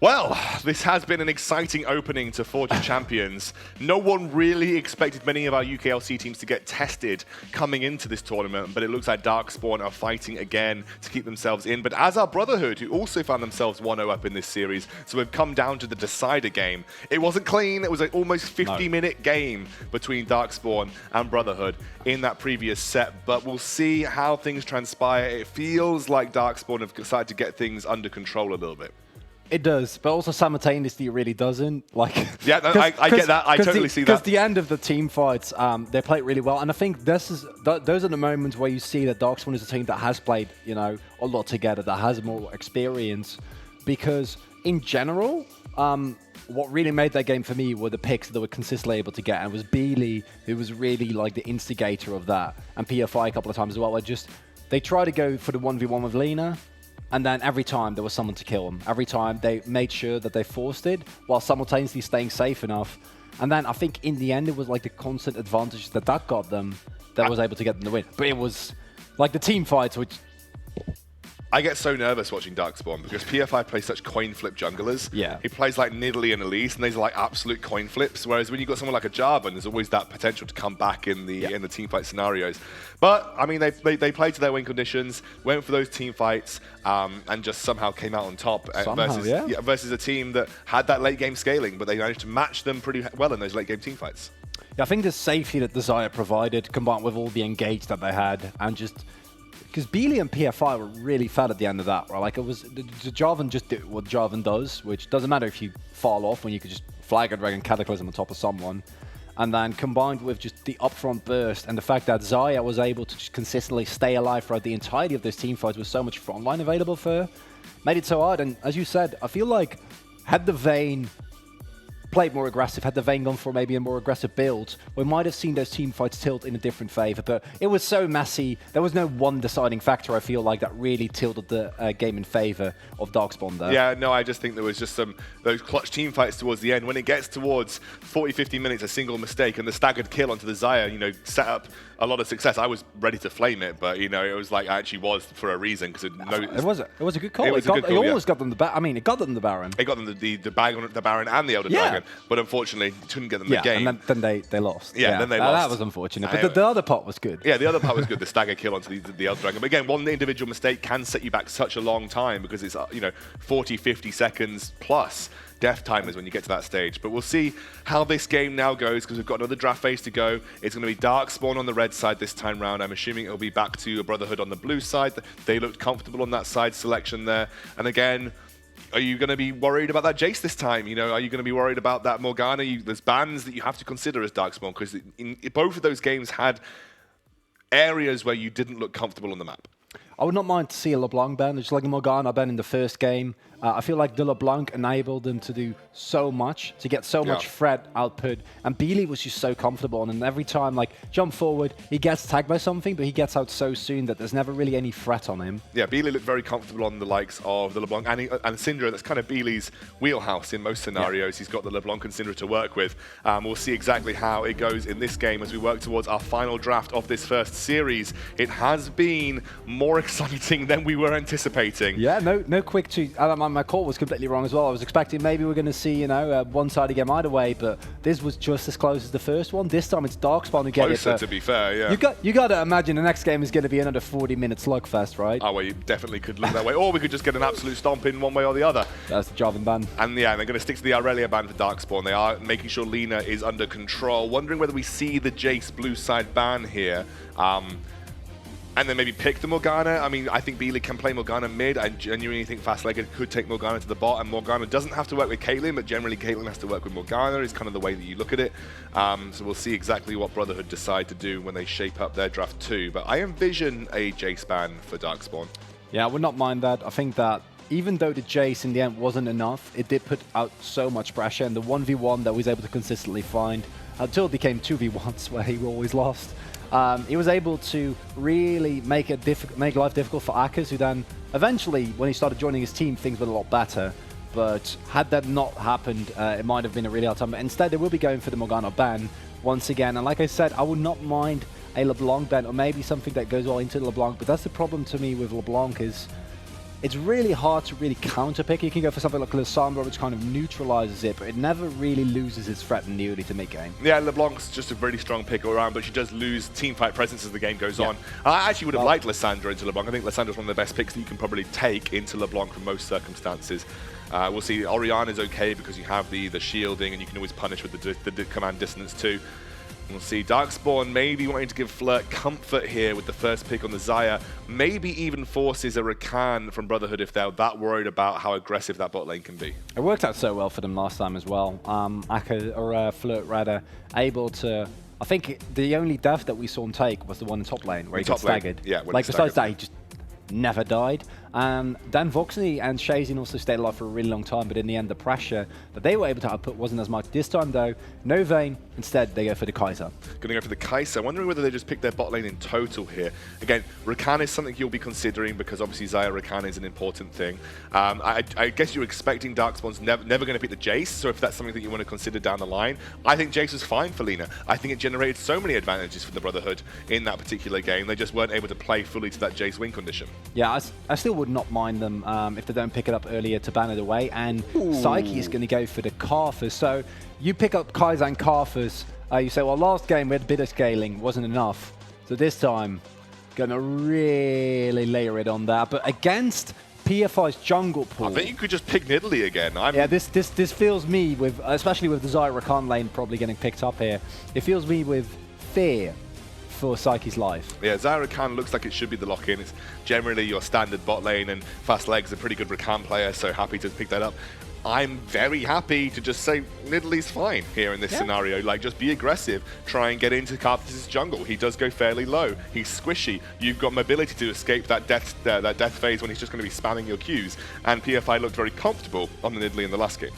Well, this has been an exciting opening to Forge of Champions. No one really expected many of our UKLC teams to get tested coming into this tournament, but it looks like Darkspawn are fighting again to keep themselves in. But as our Brotherhood, who also found themselves 1-0 up in this series, so we've come down to the decider game. It wasn't clean, it was an almost 50-minute game between Darkspawn and Brotherhood in that previous set, but we'll see how things transpire. It feels like Darkspawn have decided to get things under control a little bit. It does, but also simultaneously it really doesn't. Like, yeah, no, I get that. I totally see that. Because the end of the team fights, they play it really well, and I think those are the moments where you see that Darkspawn is a team that has played, you know, a lot together, that has more experience. Because in general, what really made that game for me were the picks that they were consistently able to get, and it was EJBY who was really like the instigator of that, and PFI a couple of times as well. They tried to go for the 1v1 with Lina. And then every time there was someone to kill them. Every time they made sure that they forced it while simultaneously staying safe enough. And then I think in the end it was like the constant advantage that got them that was able to get them the win. But it was like the team fights, which... I get so nervous watching Darkspawn because PFI plays such coin flip junglers. Yeah. He plays like Nidalee and Elise, and these are like absolute coin flips. Whereas when you've got someone like a Jarvan, there's always that potential to come back in the team fight scenarios. But I mean, they played to their win conditions, went for those team fights, and just somehow came out on top versus a team that had that late game scaling, but they managed to match them pretty well in those late game team fights. Yeah, I think the safety that Desire provided, combined with all the engage that they had, and just. Because EJBY and PFI were really fat at the end of that, right? Like, it was the Jarvan just did what Jarvan does, which doesn't matter if you fall off when you could just flag a Dragon Cataclysm on top of someone. And then combined with just the upfront burst and the fact that Xayah was able to just consistently stay alive throughout the entirety of those teamfights with so much frontline available for her, made it so hard. And as you said, I feel like had the Vayne played more aggressive, had the Vayne gone for maybe a more aggressive build, we might have seen those team fights tilt in a different favor, but it was so messy. There was no one deciding factor, I feel like, that really tilted the game in favor of Darkspawn there. Yeah, no, I just think there was just those clutch team fights towards the end. When it gets towards 40-50 minutes, a single mistake, and the staggered kill onto the Xayah, you know, set up a lot of success. I was ready to flame it, but, you know, it was like I actually was for a reason. Because it was a good call. It almost got them the Baron. I mean, it got them the Baron. It got them the Baron and the Elder Dragon, but unfortunately, couldn't get them the game. And then they lost. Yeah, then they lost. That was unfortunate. But the other part was good. Yeah, the other part was good. The stagger kill onto the Elder Dragon. But again, one individual mistake can set you back such a long time because it's 40, 50 seconds plus death timers when you get to that stage. But we'll see how this game now goes because we've got another draft phase to go. It's going to be Darkspawn on the red side this time round. I'm assuming it'll be back to a Brotherhood on the blue side. They looked comfortable on that side selection there. And again, are you going to be worried about that Jace this time? You know, are you going to be worried about that Morgana? There's bans that you have to consider as Darkspawn because both of those games had areas where you didn't look comfortable on the map. I would not mind to see a LeBlanc ban, just like a Morgana ban in the first game. I feel like the LeBlanc enabled them to do so much, to get so much threat output. And EJBY was just so comfortable. And every time, like, jump forward, he gets tagged by something, but he gets out so soon that there's never really any threat on him. Yeah, EJBY looked very comfortable on the likes of the LeBlanc and Syndra. That's kind of EJBY's wheelhouse in most scenarios. He's got the LeBlanc and Syndra to work with. We'll see exactly how it goes in this game as we work towards our final draft of this first series. It has been more exciting than we were anticipating. Yeah, no quick two. My call was completely wrong as well. I was expecting maybe we're going to see, a one-sided game either way, but this was just as close as the first one. This time it's Darkspawn who get it. Closer, to be fair, yeah. You got to imagine the next game is going to be another 40-minute slugfest, right? Oh, well, you definitely could look that way. Or we could just get an absolute stomp in one way or the other. That's the Jarvan ban. And yeah, they're going to stick to the Aurelia ban for Darkspawn. They are making sure Lina is under control. Wondering whether we see the Jace blue side ban here. And then maybe pick the Morgana. I mean, I think EJBY can play Morgana mid. I genuinely think Fastlegged could take Morgana to the bot, and Morgana doesn't have to work with Caitlyn, but generally Caitlyn has to work with Morgana is kind of the way that you look at it. So we'll see exactly what Brotherhood decide to do when they shape up their draft 2. But I envision a Jace ban for Darkspawn. Yeah, I would not mind that. I think that even though the Jace in the end wasn't enough, it did put out so much pressure, and the 1v1 that he was able to consistently find until it became 2v1s where he always lost. He was able to really make life difficult for Akers, who then eventually, when he started joining his team, things were a lot better. But had that not happened, it might have been a really hard time. But instead, they will be going for the Morgana ban once again. And like I said, I would not mind a LeBlanc ban, or maybe something that goes all into LeBlanc. But that's the problem to me with LeBlanc is it's really hard to really counterpick. You can go for something like Lissandra, which kind of neutralizes it, but it never really loses its threat in the early to mid-game. Yeah, LeBlanc's just a really strong pick all around, but she does lose teamfight presence as the game goes on. I actually would have liked Lissandra into LeBlanc. I think Lissandra's one of the best picks that you can probably take into LeBlanc from most circumstances. We'll see. Orianna's okay because you have the shielding, and you can always punish with the command dissonance too. We'll see. Darkspawn maybe wanting to give Flirt comfort here with the first pick on the Xayah. Maybe even forces a Rakan from Brotherhood if they're that worried about how aggressive that bot lane can be. It worked out so well for them last time as well. Flirt rather, able to... I think the only death that we saw him take was the one in top lane where he got staggered. Yeah, like besides that, he just never died. Dan Voxney and Shazin also stayed alive for a really long time, but in the end, the pressure that they were able to output wasn't as much. This time, though, no Vayne. Instead, they go for the Kai'Sa. Going to go for the Kai'Sa. Wondering whether they just pick their bot lane in total here. Again, Rakan is something you'll be considering because obviously Xayah Rakan is an important thing. I guess you're expecting Darkspawn's never going to pick the Jace, so if that's something that you want to consider down the line, I think Jace was fine for Lina. I think it generated so many advantages for the Brotherhood in that particular game. They just weren't able to play fully to that Jace win condition. Yeah, I still would not mind them if they don't pick it up earlier to ban it away, and Psyche is going to go for the Karthus. So you pick up Kai'Sa and Karthus, you say, well, last game we had a bit of scaling, wasn't enough. So this time, going to really layer it on that. But against PFI's jungle pool... I think you could just pick Nidalee again. Yeah, this fills me with, especially with the Xayah Rakan lane probably getting picked up here, it fills me with fear for Psyche's life. Yeah, Xayah Rakan looks like it should be the lock-in. It's generally your standard bot lane, and Fast Leg's a pretty good Rakan player, so happy to pick that up. I'm very happy to just say Nidalee's fine here in this scenario. Like, just be aggressive, try and get into Karthus' jungle. He does go fairly low. He's squishy. You've got mobility to escape that death phase when he's just going to be spamming your Qs. And PFI looked very comfortable on the Nidalee in the last game.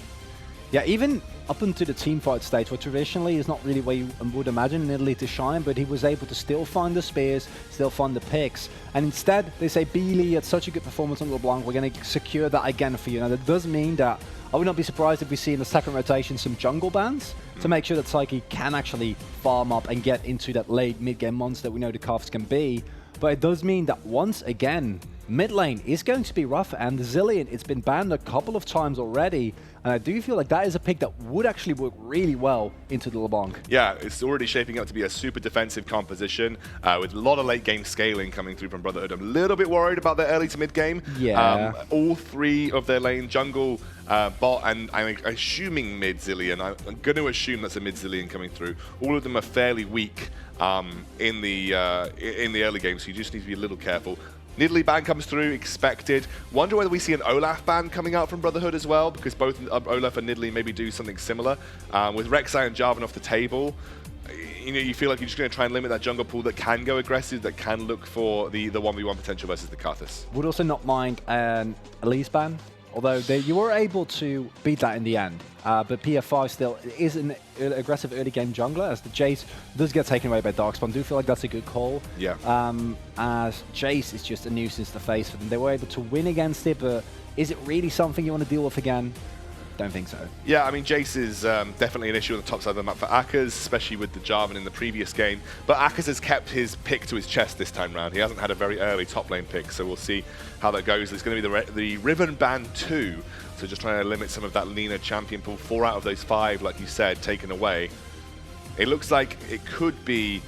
Yeah, even up into the teamfight stage, where traditionally is not really where you would imagine Nidalee to shine, but he was able to still find the spears, still find the picks. And instead, they say, Beely had such a good performance on LeBlanc, we're going to secure that again for you. Now, that does mean that I would not be surprised if we see in the second rotation some jungle bans to make sure that Psyche can actually farm up and get into that late mid-game monster that we know the Karthus can be. But it does mean that once again, mid lane is going to be rough, and the Zilean, it's been banned a couple of times already, and I do feel like that is a pick that would actually work really well into the LeBlanc. Yeah, it's already shaping up to be a super defensive composition with a lot of late game scaling coming through from Brotherhood. I'm a little bit worried about their early to mid game. Yeah. All three of their lane, jungle, bot, and I'm assuming mid Zilean. I'm going to assume that's a mid Zilean coming through. All of them are fairly weak in the early game, so you just need to be a little careful. Nidalee ban comes through, expected. Wonder whether we see an Olaf ban coming out from Brotherhood as well, because both Olaf and Nidalee maybe do something similar. With Rek'Sai and Jarvan off the table, you feel like you're just going to try and limit that jungle pool that can go aggressive, that can look for the 1v1 potential versus the Karthus. Would also not mind an Elise ban, although you were able to beat that in the end. But PFI still is an aggressive early game jungler, as the Jace does get taken away by Darkspawn. Do feel like that's a good call. Yeah. As Jace is just a nuisance to face for them. They were able to win against it, but is it really something you want to deal with again? Don't think so. Yeah, I mean, Jace is definitely an issue on the top side of the map for Akaz, especially with the Jarvan in the previous game. But Akaz has kept his pick to his chest this time round. He hasn't had a very early top lane pick, so we'll see how that goes. There's going to be the Riven ban 2, so just trying to limit some of that Lina champion pool. 4 out of those 5, like you said, taken away. It looks like it could be...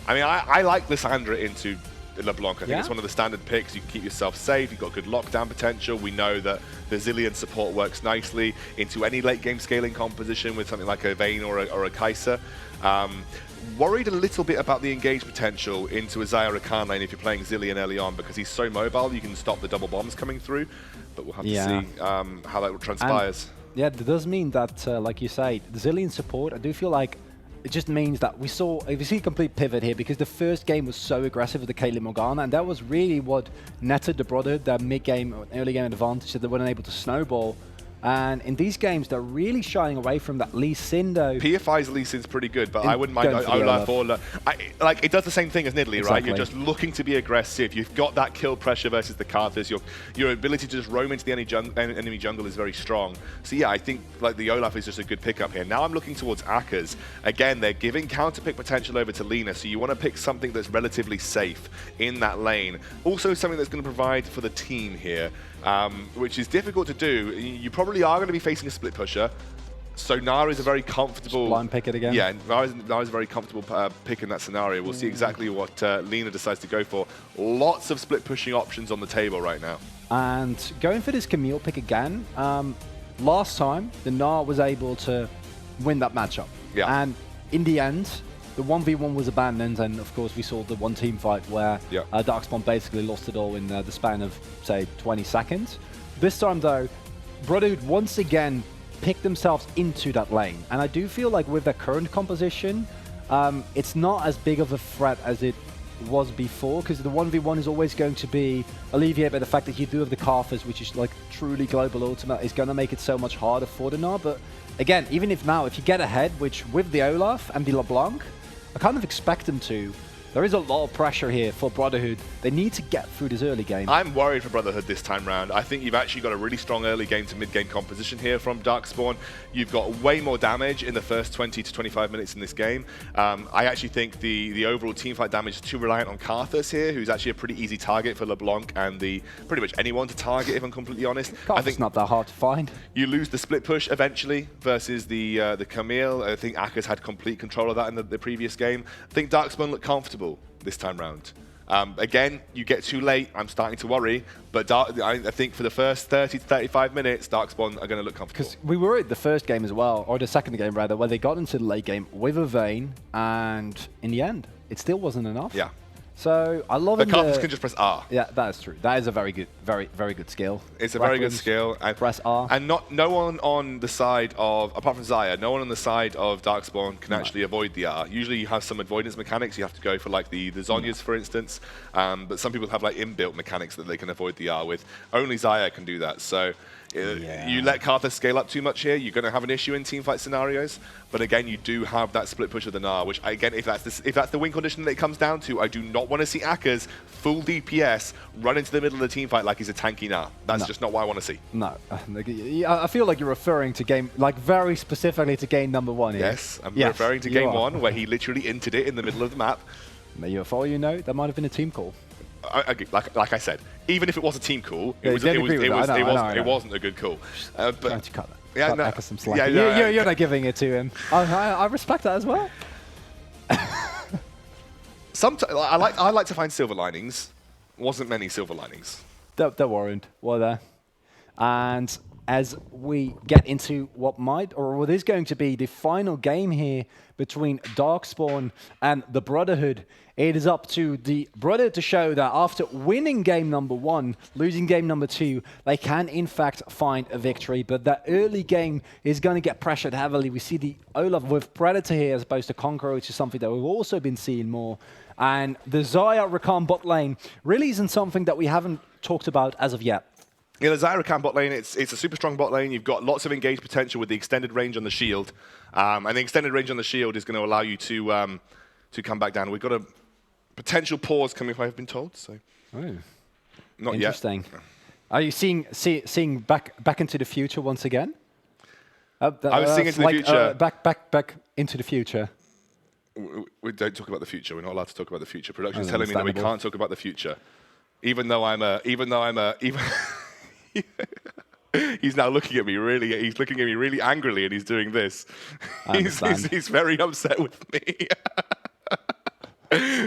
I mean, I like Lissandra into LeBlanc. I think it's one of the standard picks. You can keep yourself safe. You've got good lockdown potential. We know that the Zilean support works nicely into any late game scaling composition with something like a Vayne or a Kai'Sa. Worried a little bit about the engage potential into a Xayah Rakan lane if you're playing Zilean early on, because he's so mobile, you can stop the double bombs coming through. But we'll have to see how that transpires. And, yeah, it does mean that, like you say, the Zilean support, I do feel like it just means that we see a complete pivot here, because the first game was so aggressive with the Caitlyn Morgana, and that was really what netted the Brotherhood, their mid-game or early-game advantage, that they weren't able to snowball. And in these games, they're really shying away from that Lee Sin, though. PFI's Lee Sin's pretty good, but I wouldn't mind Olaf or... Like, it does the same thing as Nidalee, right? You're just looking to be aggressive. You've got that kill pressure versus the Karthus. Your ability to just roam into the enemy jungle is very strong. So yeah, I think like the Olaf is just a good pickup here. Now I'm looking towards Akers. Again, they're giving counter pick potential over to Lina, so you want to pick something that's relatively safe in that lane. Also something that's going to provide for the team here. Which is difficult to do. You probably are going to be facing a split pusher. So Nara is a very comfortable... Just blind pick it again? Yeah, Nara's a very comfortable pick in that scenario. We'll see exactly what Lina decides to go for. Lots of split pushing options on the table right now. And going for this Camille pick again, last time, the Nara was able to win that matchup. Yeah. And in the end, the 1v1 was abandoned, and of course we saw the one team fight where Darkspawn basically lost it all in the span of, say, 20 seconds. This time, though, Brotherhood once again picked themselves into that lane. And I do feel like with their current composition, it's not as big of a threat as it was before, because the 1v1 is always going to be alleviated by the fact that you do have the Karthus, which is like truly global ultimate, is going to make it so much harder for the Nara. But again, even if now, if you get ahead, which with the Olaf and the LeBlanc, I kind of expect them to. There is a lot of pressure here for Brotherhood. They need to get through this early game. I'm worried for Brotherhood this time round. I think you've actually got a really strong early game to mid-game composition here from Darkspawn. You've got way more damage in the first 20 to 25 minutes in this game. I actually think the overall teamfight damage is too reliant on Karthus here, who's actually a pretty easy target for LeBlanc and pretty much anyone to target, if I'm completely honest. I think it's not that hard to find. You lose the split push eventually versus the Camille. I think Akers had complete control of that in the previous game. I think Darkspawn looked comfortable this time round. Again, you get too late, I'm starting to worry, but I think for the first 30 to 35 minutes, Darkspawn are going to look comfortable. Because we were at the first game as well, or the second game rather, where they got into the late game with a Vayne, and in the end, it still wasn't enough. Yeah. So I love it. The Karthus can just press R. Yeah, that is true. That is a very good, very good skill. It's a very good skill. And press R. And no one on the side of, apart from Xayah, no one on the side of Darkspawn can actually avoid the R. Usually you have some avoidance mechanics. You have to go for like the Zhonya's, for instance. But some people have like inbuilt mechanics that they can avoid the R with. Only Xayah can do that. So you let Karthus scale up too much here, you're going to have an issue in teamfight scenarios. But again, you do have that split push of the Gnar, which again, if that's the win condition that it comes down to, I do not want to see Akers full DPS run into the middle of the teamfight like he's a tanky Gnar. That's just not what I want to see. No, I feel like you're referring to game, like very specifically to game number 1 here. Yes, I'm referring to game 1 where he literally entered it in the middle of the map. Maybe for all you know, that might have been a team call. Like I said, even if it was a team call, it wasn't a good call. But cut that. Yeah, no, some slack. You're not giving it to him. I respect that as well. Sometimes I like to find silver linings. Wasn't many silver linings. There weren't, were there? And as we get into what is going to be the final game here between Darkspawn and the Brotherhood, it is up to the Brotherhood to show that after winning game number 1, losing game number 2, they can in fact find a victory. But that early game is going to get pressured heavily. We see the Olaf with Predator here as opposed to Conqueror, which is something that we've also been seeing more. And the Xayah Rakan bot lane really isn't something that we haven't talked about as of yet. Yeah, the Xayah Rakan bot lane, it's a super strong bot lane. You've got lots of engaged potential with the extended range on the shield. And the extended range on the shield is going to allow you to come back down. We've got a potential pause coming, if I've been told. So, not interesting. Yet. Are you seeing back into the future once again? I was seeing into the future. Back into the future. We don't talk about the future. We're not allowed to talk about the future. Production's telling me that we can't talk about the future. Even though I'm a he's now looking at me really angrily, and he's doing this. He's very upset with me.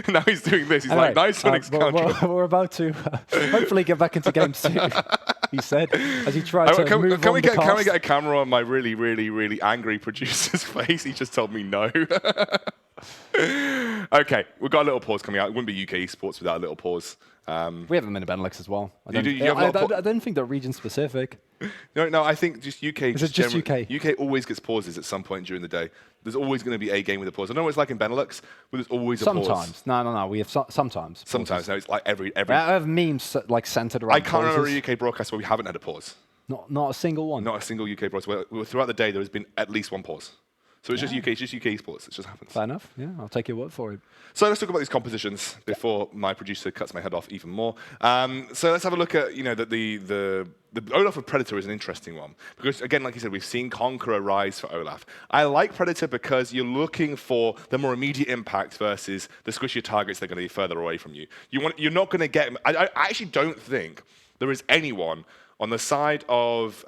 Now he's doing this. He's like, nice Sonic's counter. We're about to hopefully get back into game 2, he said, as he tried to move can we get a camera on my really angry producer's face? He just told me no. Okay, we've got a little pause coming out. It wouldn't be UK esports without a little pause. We have them in Benelux as well. I don't think they're region specific. No, I think just UK. Is it just UK? UK always gets pauses at some point during the day. There's always going to be a game with a pause. I know what it's like in Benelux, but there's always a pause. Sometimes. No. We have sometimes. Sometimes. No, it's like every. I have memes like centered around I can't remember a UK broadcast where we haven't had a pause. Not a single one. Not a single UK pause. Well, throughout the day, there has been at least one pause. So it's just UK, esports. It just happens. Fair enough. Yeah, I'll take your word for it. So let's talk about these compositions before my producer cuts my head off even more. So let's have a look at the Olaf of Predator is an interesting one because again, like you said, we've seen Conqueror rise for Olaf. I like Predator because you're looking for the more immediate impact versus the squishier targets that are going to be further away from you. You're not going to get. I actually don't think there is anyone on the side of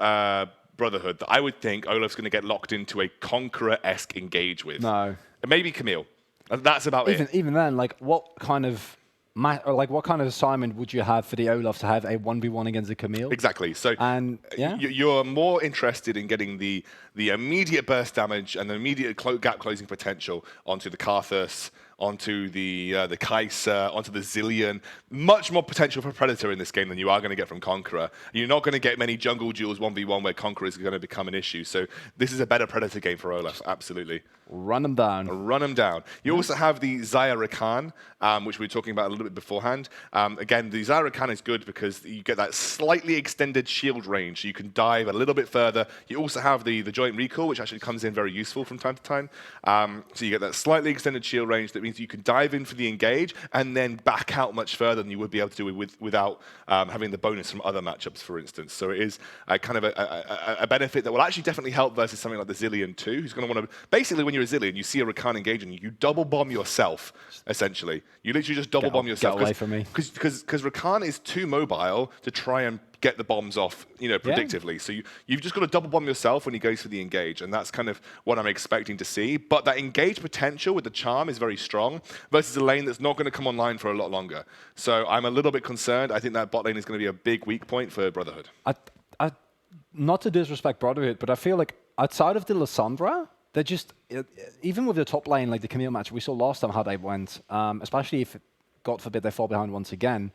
Brotherhood that I would think Olaf's going to get locked into a Conqueror-esque engage with. No. Maybe Camille. That's about it. Even then, like what kind of assignment would you have for the Olaf to have a 1v1 against a Camille? Exactly. So you're more interested in getting the immediate burst damage and the immediate gap closing potential onto the Karthus, onto the Kai'Sa, onto the Zillion. Much more potential for Predator in this game than you are going to get from Conqueror. You're not going to get many jungle duels 1v1 where Conqueror is going to become an issue. So this is a better Predator game for Olaf, absolutely. Run them down. Run them down. You also have the Zaya Rakan, which we were talking about a little bit beforehand. Again, the Zaya Rakan is good because you get that slightly extended shield range. So you can dive a little bit further. You also have the joint recall, which actually comes in very useful from time to time. So you get that slightly extended shield range that means you can dive in for the engage and then back out much further than you would be able to do without having the bonus from other matchups, for instance. So it is kind of a benefit that will actually definitely help versus something like the Zillion 2, who's going to want to... Basically, when you're a Zillion, you see a Rakan engaging you, double bomb yourself, essentially. You literally just double bomb yourself. Get away from me. Because Rakan is too mobile to try and get the bombs off, predictively. Yeah. So you've just got to double bomb yourself when he goes for the engage, and that's kind of what I'm expecting to see. But that engage potential with the charm is very strong versus a lane that's not going to come online for a lot longer. So I'm a little bit concerned. I think that bot lane is going to be a big weak point for Brotherhood. Not to disrespect Brotherhood, but I feel like outside of the Lissandra, they're just, even with the top lane, like the Camille match, we saw last time how they went, especially if, God forbid, they fall behind once again.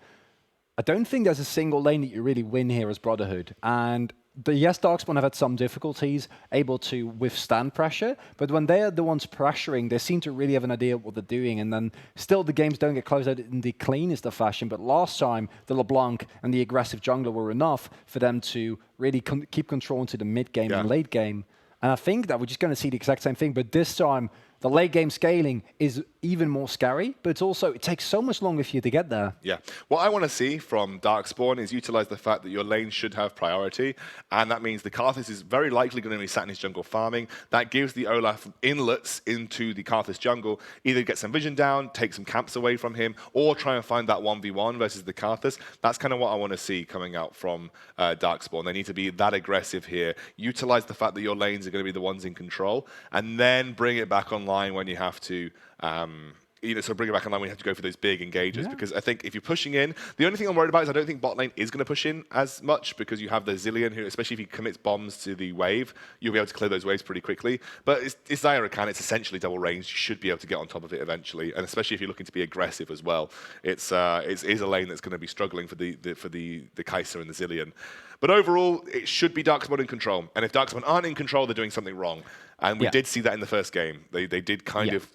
I don't think there's a single lane that you really win here as Brotherhood. And yes, Darkspawn have had some difficulties able to withstand pressure, but when they're the ones pressuring, they seem to really have an idea of what they're doing, and then still the games don't get closed out in the cleanest of fashion. But last time, the LeBlanc and the aggressive jungler were enough for them to really keep control into the mid game and late game. And I think that we're just going to see the exact same thing, but this time, the late game scaling is even more scary, but it's also, it takes so much longer for you to get there. Yeah. What I want to see from Darkspawn is utilize the fact that your lane should have priority, and that means the Karthus is very likely going to be sat in his jungle farming. That gives the Olaf inlets into the Karthus jungle, either get some vision down, take some camps away from him, or try and find that 1v1 versus the Karthus. That's kind of what I want to see coming out from Darkspawn. They need to be that aggressive here. Utilize the fact that your lanes are going to be the ones in control, and then bring it back online when you have to, so bring it back online when you have to go for those big engages. Because I think if you're pushing in, the only thing I'm worried about is I don't think bot lane is going to push in as much because you have the Zillion who, especially if he commits bombs to the wave, you'll be able to clear those waves pretty quickly. But it's Zaya Rakan, it's essentially double range. You should be able to get on top of it eventually, and especially if you're looking to be aggressive as well. It is a lane that's going to be struggling for the Kai'Sa and the Zillion. But overall, it should be Darkspawn in control. And if Darkspawn aren't in control, they're doing something wrong. And we did see that in the first game. They did kind of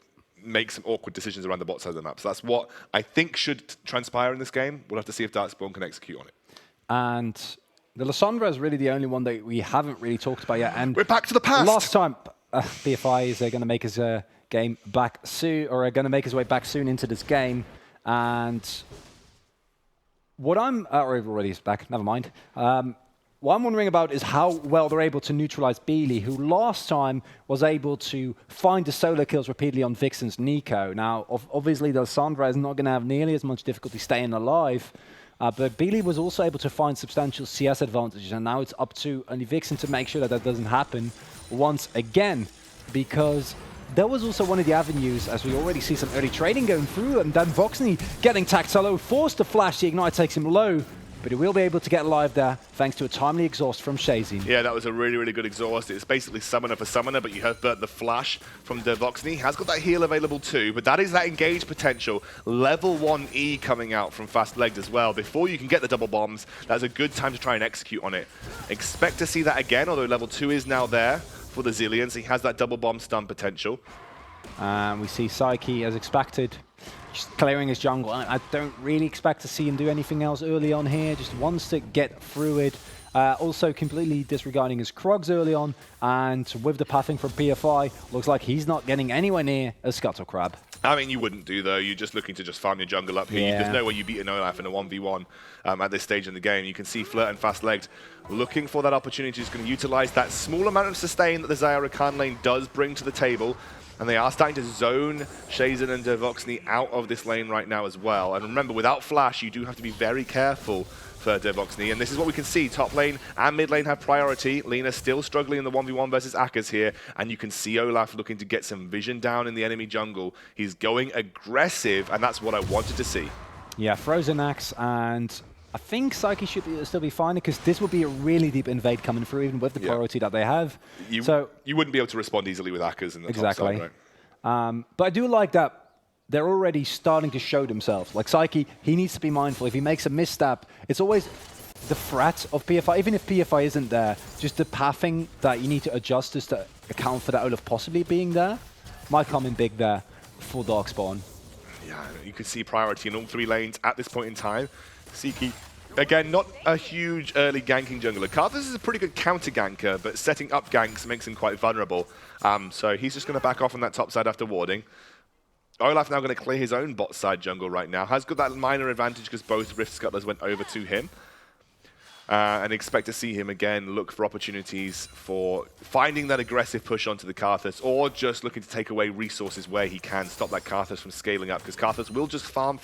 make some awkward decisions around the bot side of the map. So that's what I think should transpire in this game. We'll have to see if Darkspawn can execute on it. And the Lissandra is really the only one that we haven't really talked about yet. And we're back to the past. Last time, BFI is going to make his game back soon, or going to make his way back soon into this game. And what I'm already is back. Never mind. What I'm wondering about is how well they're able to neutralize EJBY, who last time was able to find the solo kills repeatedly on Vixen's Nico. Now, obviously, the Lissandra is not going to have nearly as much difficulty staying alive, but EJBY was also able to find substantial CS advantages, and now it's up to only Vixen to make sure that that doesn't happen once again, because there was also one of the avenues, as we already see some early trading going through, and then Voxney getting tagged solo, forced to flash, the Ignite takes him low, but he will be able to get alive there thanks to a timely exhaust from Shazin. Yeah, that was a really, really good exhaust. It's basically summoner for summoner, but you have the flash from the Voxney. He has got that heal available too, but that is that engage potential. Level 1 E coming out from Fast Legged as well. Before you can get the double bombs, that's a good time to try and execute on it. Expect to see that again, although level 2 is now there for the Zillion, so he has that double bomb stun potential. And we see Psyche, as expected, just clearing his jungle. I don't really expect to see him do anything else early on here. Just wants to get through it Also completely disregarding his Krugs early on, and with the pathing from PFI, looks like he's not getting anywhere near a Scuttle Crab. I mean, you wouldn't do, though. You're just looking to just farm your jungle up here. Yeah. There's no way you beat an Olaf in a 1v1 at this stage in the game. You can see Flirt and Fast-Legged looking for that opportunity. He's going to utilize that small amount of sustain that the Xayah Rakan lane does bring to the table. And they are starting to zone Shazen and Devoxny out of this lane right now as well. And remember, without Flash, you do have to be very careful for Devoxny. And this is what we can see. Top lane and mid lane have priority. Lina still struggling in the 1v1 versus Akkas here. And you can see Olaf looking to get some vision down in the enemy jungle. He's going aggressive, and that's what I wanted to see. Yeah, Frozen Axe, and I think Psyche should still be fine, because this would be a really deep invade coming through, even with the priority that they have. You wouldn't be able to respond easily with Akkas in the top side, right? But I do like that they're already starting to show themselves. Like Psyche, he needs to be mindful. If he makes a misstep, it's always the threat of PFI. Even if PFI isn't there, just the pathing that you need to adjust just to account for that Olaf possibly being there might come in big there for Darkspawn. Yeah, you can see priority in all three lanes at this point in time. Siki, again, not a huge early ganking jungler. Karthus is a pretty good counter ganker, but setting up ganks makes him quite vulnerable. So he's just going to back off on that top side after warding. Olaf now going to clear his own bot side jungle right now. Has got that minor advantage because both Rift Scuttlers went over to him. And expect to see him again look for opportunities for finding that aggressive push onto the Karthus, or just looking to take away resources where he can, stop that Karthus from scaling up, because Karthus will just farm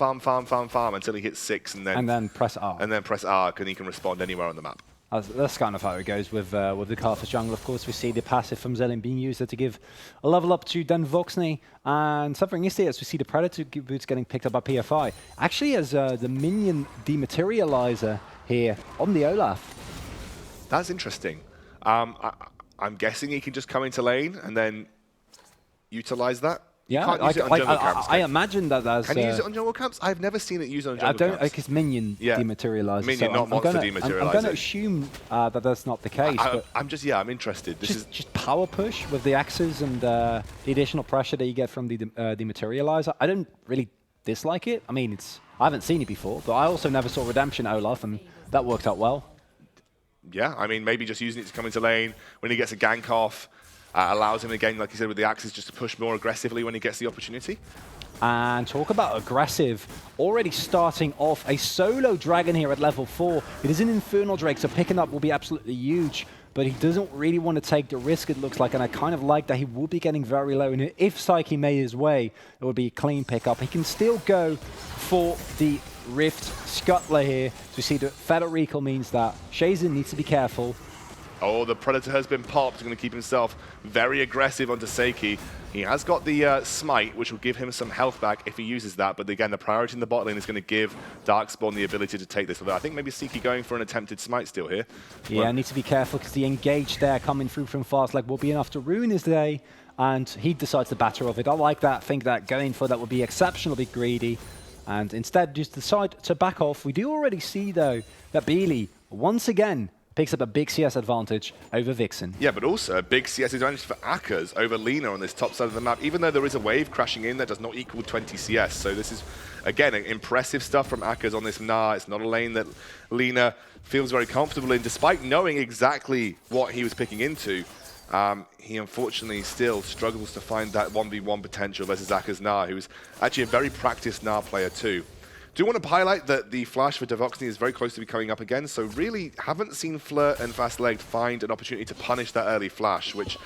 until he hits 6, and then press R. And then press R, and he can respond anywhere on the map. That's kind of how it goes with the Karthus jungle. Of course, we see the passive from Zelion being used to give a level up to Devoxny, and something is as we see the Predator boots getting picked up by PFI. Actually, as the minion dematerializer here on the Olaf. That's interesting. I'm guessing he can just come into lane and then utilize that. Yeah, I imagine that that's... Can you use it on jungle camps? I've never seen it used on jungle camps. Like it's minion dematerializer. Minion, so not monster dematerializer. I'm going to assume that that's not the case. I'm interested. This is just power push with the axes and the additional pressure that you get from the dematerializer. I don't really dislike it. I mean, I haven't seen it before, but I also never saw Redemption Olaf, and that worked out well. Yeah, I mean, maybe just using it to come into lane when he gets a gank off. Allows him again, like you said, with the axes, just to push more aggressively when he gets the opportunity. And talk about aggressive, already starting off a solo dragon here at level 4. It is an Infernal Drake, so picking up will be absolutely huge, but he doesn't really want to take the risk, it looks like, and I kind of like that he will be getting very low, and if Psyche made his way, it would be a clean pickup. He can still go for the Rift Scuttler here. So we see the Feather Recall means that Shazen needs to be careful. Oh, the Predator has been popped. He's going to keep himself very aggressive onto Seiki. He has got the Smite, which will give him some health back if he uses that. But again, the priority in the bot lane is going to give Darkspawn the ability to take this. Although I think maybe Seiki going for an attempted Smite still here. Yeah, I need to be careful because the engage there coming through from Fast-Leg will be enough to ruin his day. And he decides to batter off it. I like that. Think that going for that would be exceptionally greedy. And instead just decide to back off. We do already see, though, that Beely, once again, picks up a big CS advantage over Vixen. Yeah, but also a big CS advantage for Akkas over Lina on this top side of the map. Even though there is a wave crashing in, that does not equal 20 CS. So this is, again, impressive stuff from Akkas on this Gnar. It's not a lane that Lina feels very comfortable in, despite knowing exactly what he was picking into. He unfortunately still struggles to find that 1v1 potential versus Akkas Gnar, who's actually a very practiced Gnar player too. Do want to highlight that the flash for Devoxny is very close to be coming up again, so really haven't seen Flirt and Fast-Legged find an opportunity to punish that early flash, which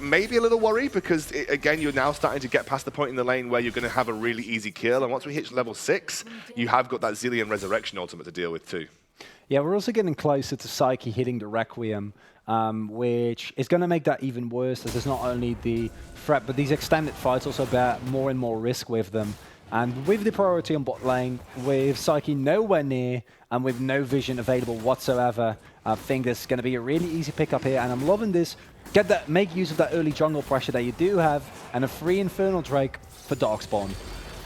may be a little worry because, again, you're now starting to get past the point in the lane where you're going to have a really easy kill, and once we hit level 6, you have got that Zillion Resurrection ultimate to deal with too. Yeah, we're also getting closer to Psyche hitting the Requiem, which is going to make that even worse, as there's not only the threat, but these extended fights also bear more and more risk with them. And with the priority on bot lane, with Psyche nowhere near, and with no vision available whatsoever, I think this is going to be a really easy pickup here, and I'm loving this. Make use of that early jungle pressure that you do have, and a free Infernal Drake for Darkspawn.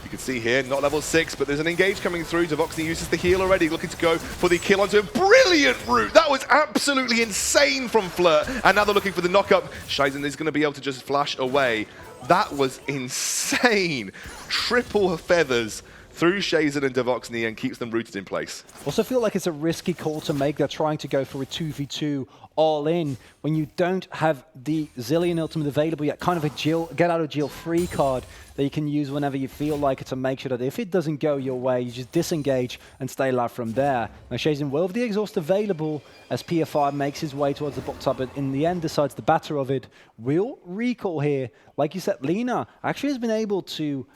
You can see here, not level 6, but there's an engage coming through. Devoxny uses the heal already, looking to go for the kill onto a brilliant route. That was absolutely insane from Flirt. And now they're looking for the knock-up. Shazen is going to be able to just flash away. That was insane. Triple feathers through Shazen and Devoxny and keeps them rooted in place. Also feel like it's a risky call to make. They're trying to go for a 2v2 all in when you don't have the Zilean ultimate available yet. Kind of a get out of jail free card that you can use whenever you feel like it to make sure that if it doesn't go your way, you just disengage and stay alive from there. Now Shazen will have the exhaust available as PFI makes his way towards the bot top, but in the end decides the batter of it. Will recall here. Like you said, Lina actually has been able to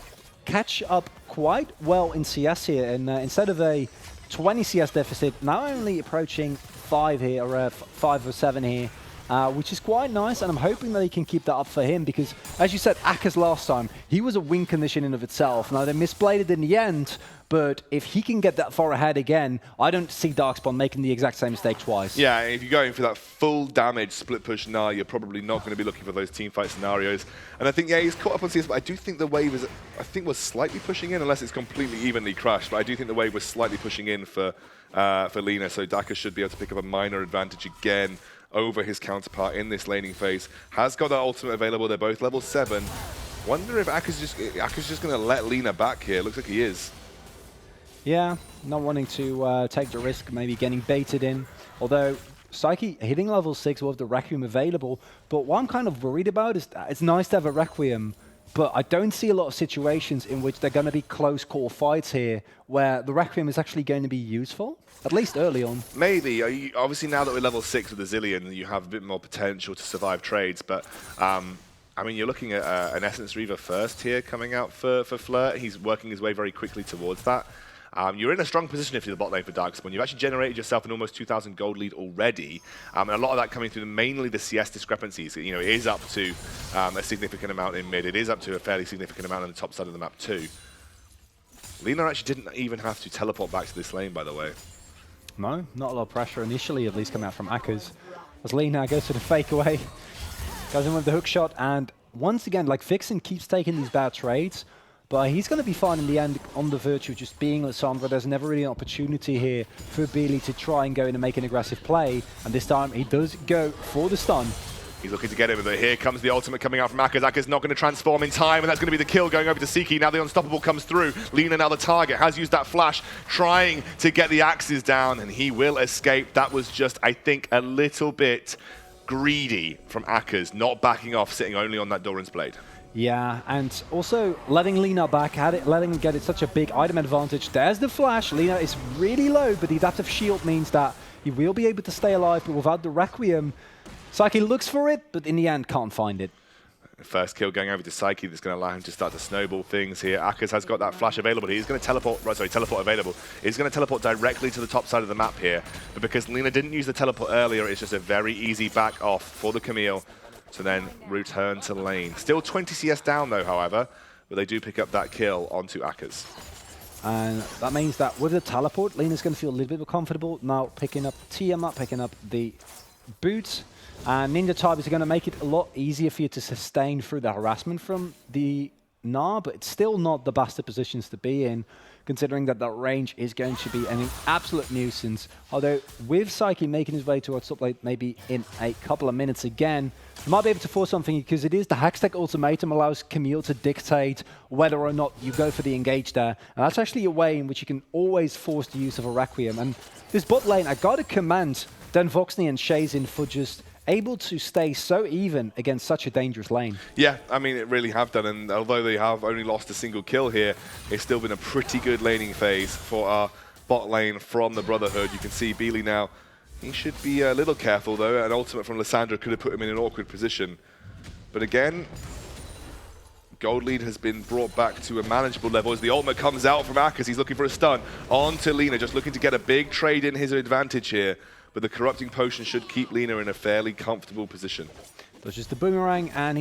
catch up quite well in CS here, and instead of a 20 CS deficit, now only approaching 5 here, or 5 or 7 here, which is quite nice, and I'm hoping that he can keep that up for him, because, as you said, Aka's last time, he was a win condition in of itself. Now, they misplayed it in the end, but if he can get that far ahead again, I don't see Darkspawn making the exact same mistake twice. Yeah, if you're going for that full damage split push now, you're probably not going to be looking for those team fight scenarios. And I think, yeah, he's caught up on CS, but I do think the wave is, I think, was slightly pushing in, unless it's completely evenly crushed. But I do think the wave was slightly pushing in for Lina, so Daka should be able to pick up a minor advantage again over his counterpart in this laning phase. Has got that ultimate available. They're both level 7. Wonder if Aka's just going to let Lina back here. Looks like he is. Yeah, not wanting to take the risk, maybe getting baited in. Although Psyche hitting level 6 with the Requiem available, but what I'm kind of worried about is that it's nice to have a Requiem, but I don't see a lot of situations in which they're going to be close call fights here where the Requiem is actually going to be useful, at least early on. Maybe. Obviously, now that we're level 6 with the Zilean, you have a bit more potential to survive trades, but I mean, you're looking at an Essence Reaver first here coming out for Flirt. He's working his way very quickly towards that. You're in a strong position if you're the bot lane for Darkspawn. You've actually generated yourself an almost 2,000 gold lead already, and a lot of that coming through mainly the CS discrepancies. You know, it is up to a significant amount in mid. It is up to a fairly significant amount on the top side of the map too. Lina actually didn't even have to teleport back to this lane, by the way. No, not a lot of pressure initially, at least coming out from Aka's. As Lina goes for the fake away, goes in with the hook shot, and once again, like Vixen keeps taking these bad trades, but he's going to be fine in the end on the virtue of just being Lissandra. There's never really an opportunity here for Beely to try and go in and make an aggressive play. And this time he does go for the stun. He's looking to get him, but here comes the ultimate coming out from Aka's. Aka's not going to transform in time, and that's going to be the kill going over to Siki. Now the Unstoppable comes through. Lina now the target, has used that flash, trying to get the axes down, and he will escape. That was just, I think, a little bit greedy from Aka's, not backing off, sitting only on that Doran's Blade. Yeah, and also letting Lina back at it, letting him get it such a big item advantage. There's the flash. Lina is really low, but the adaptive shield means that he will be able to stay alive, but without the Requiem, Psyche looks for it, but in the end can't find it. First kill going over to Psyche that's going to allow him to start to snowball things here. Aka's has got that flash available. He's going to teleport, teleport available. He's going to teleport directly to the top side of the map here. But because Lina didn't use the teleport earlier, it's just a very easy back off for the Camille to then return to lane. Still 20 CS down though, however, but they do pick up that kill onto Aka's. And that means that with the teleport, Lina's going to feel a little bit more comfortable. Now picking up Tiamat, picking up the boots. And Ninja Type is going to make it a lot easier for you to sustain through the harassment from the Gnar, but it's still not the best of positions to be in, considering that that range is going to be an absolute nuisance. Although with Psyche making his way towards top lane maybe in a couple of minutes again, you might be able to force something, because it is the Hextech ultimatum allows Camille to dictate whether or not you go for the engage there. And that's actually a way in which you can always force the use of a Requiem. And this bot lane, I gotta commend Dan Voxney and Shazen for just able to stay so even against such a dangerous lane. Yeah, I mean, it really have done, and although they have only lost a single kill here, it's still been a pretty good laning phase for our bot lane from the Brotherhood. You can see Beely now, he should be a little careful though. An ultimate from Lissandra could have put him in an awkward position. But again, gold lead has been brought back to a manageable level as the ultimate comes out from Aka's. He's looking for a stun onto Lina, just looking to get a big trade in his advantage here. But the Corrupting Potion should keep Lina in a fairly comfortable position. There's just the boomerang, and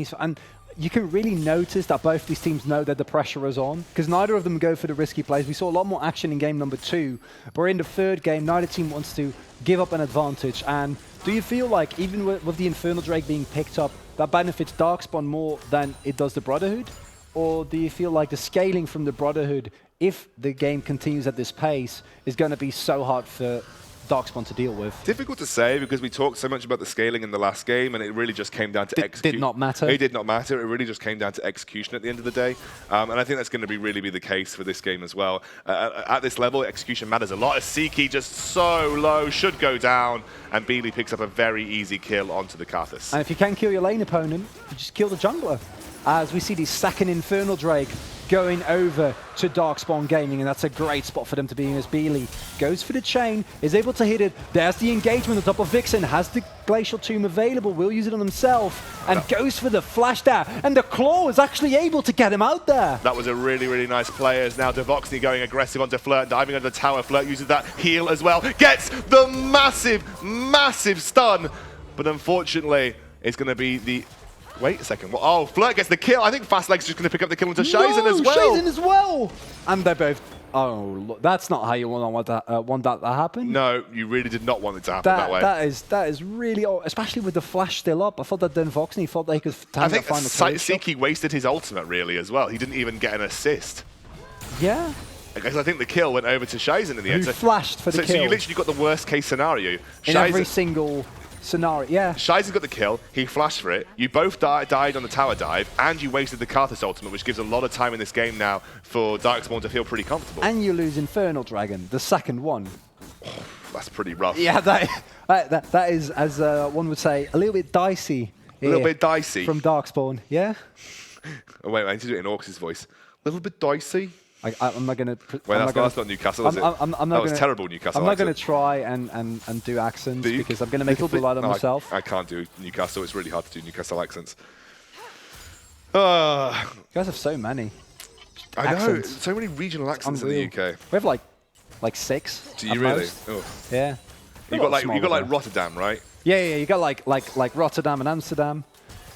you can really notice that both these teams know that the pressure is on, because neither of them go for the risky plays. We saw a lot more action in game number 2, but in the third game, neither team wants to give up an advantage. And do you feel like, even with the Infernal Drake being picked up, that benefits Darkspawn more than it does the Brotherhood? Or do you feel like the scaling from the Brotherhood, if the game continues at this pace, is going to be so hard for Darkspawn to deal with. Difficult to say because we talked so much about the scaling in the last game, and it really just came down to execution. Did not matter. It did not matter. It really just came down to execution at the end of the day, and I think that's going to really be the case for this game as well. At this level, execution matters a lot. As Siki just so low, should go down, and Beely picks up a very easy kill onto the Karthus. And if you can kill your lane opponent, you just kill the jungler. As we see the second Infernal Drake going over to Darkspawn Gaming, and that's a great spot for them to be in as Beely goes for the chain, is able to hit it. There's the engagement on top of Vixen, has the Glacial Tomb available, will use it on himself, and goes for the flash there. And the Claw is actually able to get him out there. That was a really, really nice play. As now Devoxny going aggressive onto Flirt, diving under the tower. Flirt uses that heal as well, gets the massive, massive stun, but unfortunately, it's going to be the... Wait a second. Oh, Flirt gets the kill. I think Fastleg's just going to pick up the kill into Shizen as well. Shizen as well. And they're both... Oh, look, that's not how you want that to happen. No, you really did not want it to happen that way. That is really... Especially with the flash still up. I thought that Voxney thought they could I think Siki wasted his ultimate, really, as well. He didn't even get an assist. Yeah. Because I think the kill went over to Shizen in the end. Who flashed for the kill. So you literally got the worst case scenario. In every single... scenario, yeah. Shizen's got the kill, he flashed for it, you both died on the tower dive, and you wasted the Karthus ultimate, which gives a lot of time in this game now for Darkspawn to feel pretty comfortable. And you lose Infernal Dragon, the second one. Oh, that's pretty rough. Yeah, that is, as one would say, a little bit dicey. A little bit dicey? From Darkspawn, yeah? Oh, wait, I need to do it in Orcus' voice. A little bit dicey? I'm not going to... Well, that's not Newcastle, is it? That was terrible Newcastle. I'm not going to try and do accents because I'm going to make a fool out of myself. I can't do Newcastle. It's really hard to do Newcastle accents. You guys have so many accents. Know. So many regional accents in the UK. We have like 6. Do you really? Oh. Yeah. You got like Rotterdam, right? Yeah. You got like Rotterdam and Amsterdam,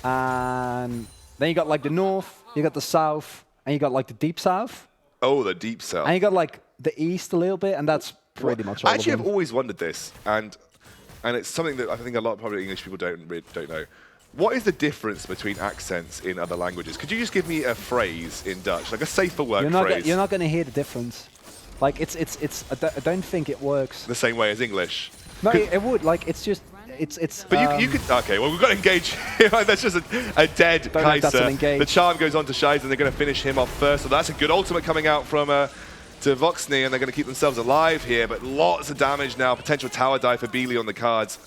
and then you got like the north, you got the south, and you got like the deep south. Oh, the deep south. And you got like the east a little bit, and that's pretty much all of them. Actually, I've always wondered this, and it's something that I think a lot of probably English people don't know. What is the difference between accents in other languages? Could you just give me a phrase in Dutch, like a safer word phrase? You're not going to hear the difference. Like it's. I don't think it works the same way as English. No, it would. Like it's just. It's. But you could. Okay, well we've got to engage. That's just a dead Kaiser. The charm goes on to Shizen, and they're going to finish him off first. So that's a good ultimate coming out from Devoxny, and they're going to keep themselves alive here. But lots of damage now. Potential tower dive for Beely on the cards.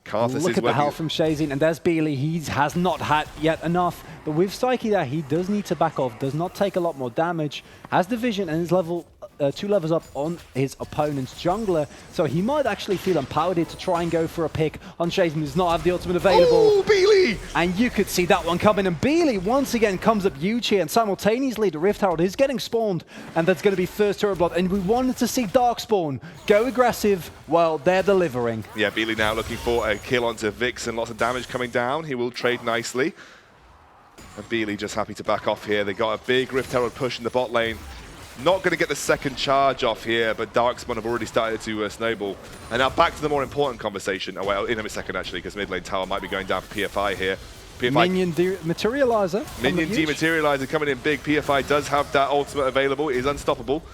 Karthus Look at the health from Shizen, and there's Beely. He has not had yet enough. But with Psyche there, he does need to back off. Does not take a lot more damage. Has the vision and is level 2 levels up on his opponent's jungler, so he might actually feel empowered here to try and go for a pick on Shizen, who does not have the ultimate available. Oh, Beely! And you could see that one coming, and Beely once again comes up huge here, and simultaneously the Rift Herald is getting spawned, and that's going to be first turret blood, and we wanted to see Darkspawn go aggressive while they're delivering. Yeah, Beely now looking for a kill onto Vixen, lots of damage coming down. He will trade nicely. And Beely just happy to back off here. They got a big Rift Herald push in the bot lane. Not going to get the second charge off here, but Darkspawn have already started to snowball. And now back to the more important conversation. Oh, well, in a second, actually, because mid lane tower might be going down for PFI here. PFI, Minion Dematerializer. Minion Dematerializer coming in big. PFI does have that ultimate available. It is unstoppable.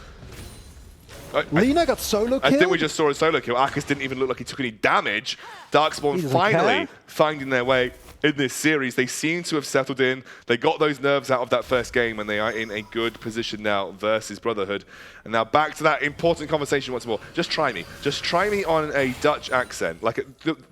Lina got solo killed. I think we just saw a solo kill. Akkas didn't even look like he took any damage. Darkspawn finally finding their way in this series. They seem to have settled in. They got those nerves out of that first game, and they are in a good position now versus Brotherhood. And now back to that important conversation once more. Just try me. Just try me on a Dutch accent. Like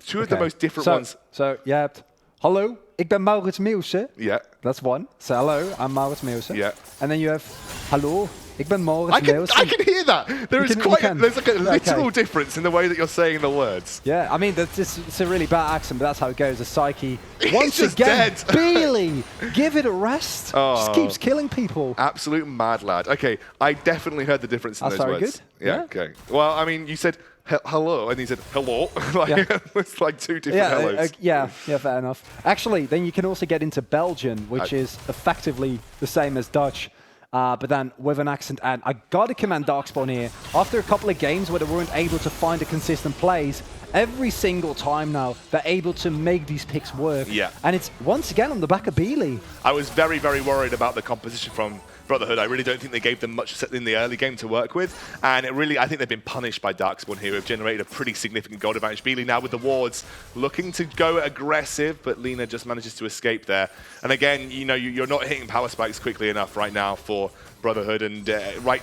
two of the most different ones. So, je hebt... Hallo, ik ben Maurits Meeuwse. Yeah. That's one. So, hello, I'm Maurits Meeuwse. Yeah. And then you have... Hallo, ik ben Maurits Meeuwse. I can hear that. There's like a literal difference in the way that you're saying the words. Yeah, I mean, it's a really bad accent, but that's how it goes. The Psyche, once just again, dead. Beely, give it a rest. Just keeps killing people. Absolute mad lad. Okay, I definitely heard the difference in those words. That's very good. Yeah, okay. Well, I mean, you said hello, and he said hello. It's like two different hellos. Yeah, fair enough. Actually, then you can also get into Belgian, which is effectively the same as Dutch. But then with an accent, and I gotta commend Darkspawn here. After a couple of games where they weren't able to find a consistent plays, every single time now they're able to make these picks work. Yeah. And it's once again on the back of Beely. I was very, very worried about the composition from Brotherhood, I really don't think they gave them much in the early game to work with, and I think they've been punished by Darkspawn here, who have generated a pretty significant gold advantage. EJBY now with the wards, looking to go aggressive, but Lina just manages to escape there. And again, you know, you're not hitting power spikes quickly enough right now for Brotherhood, and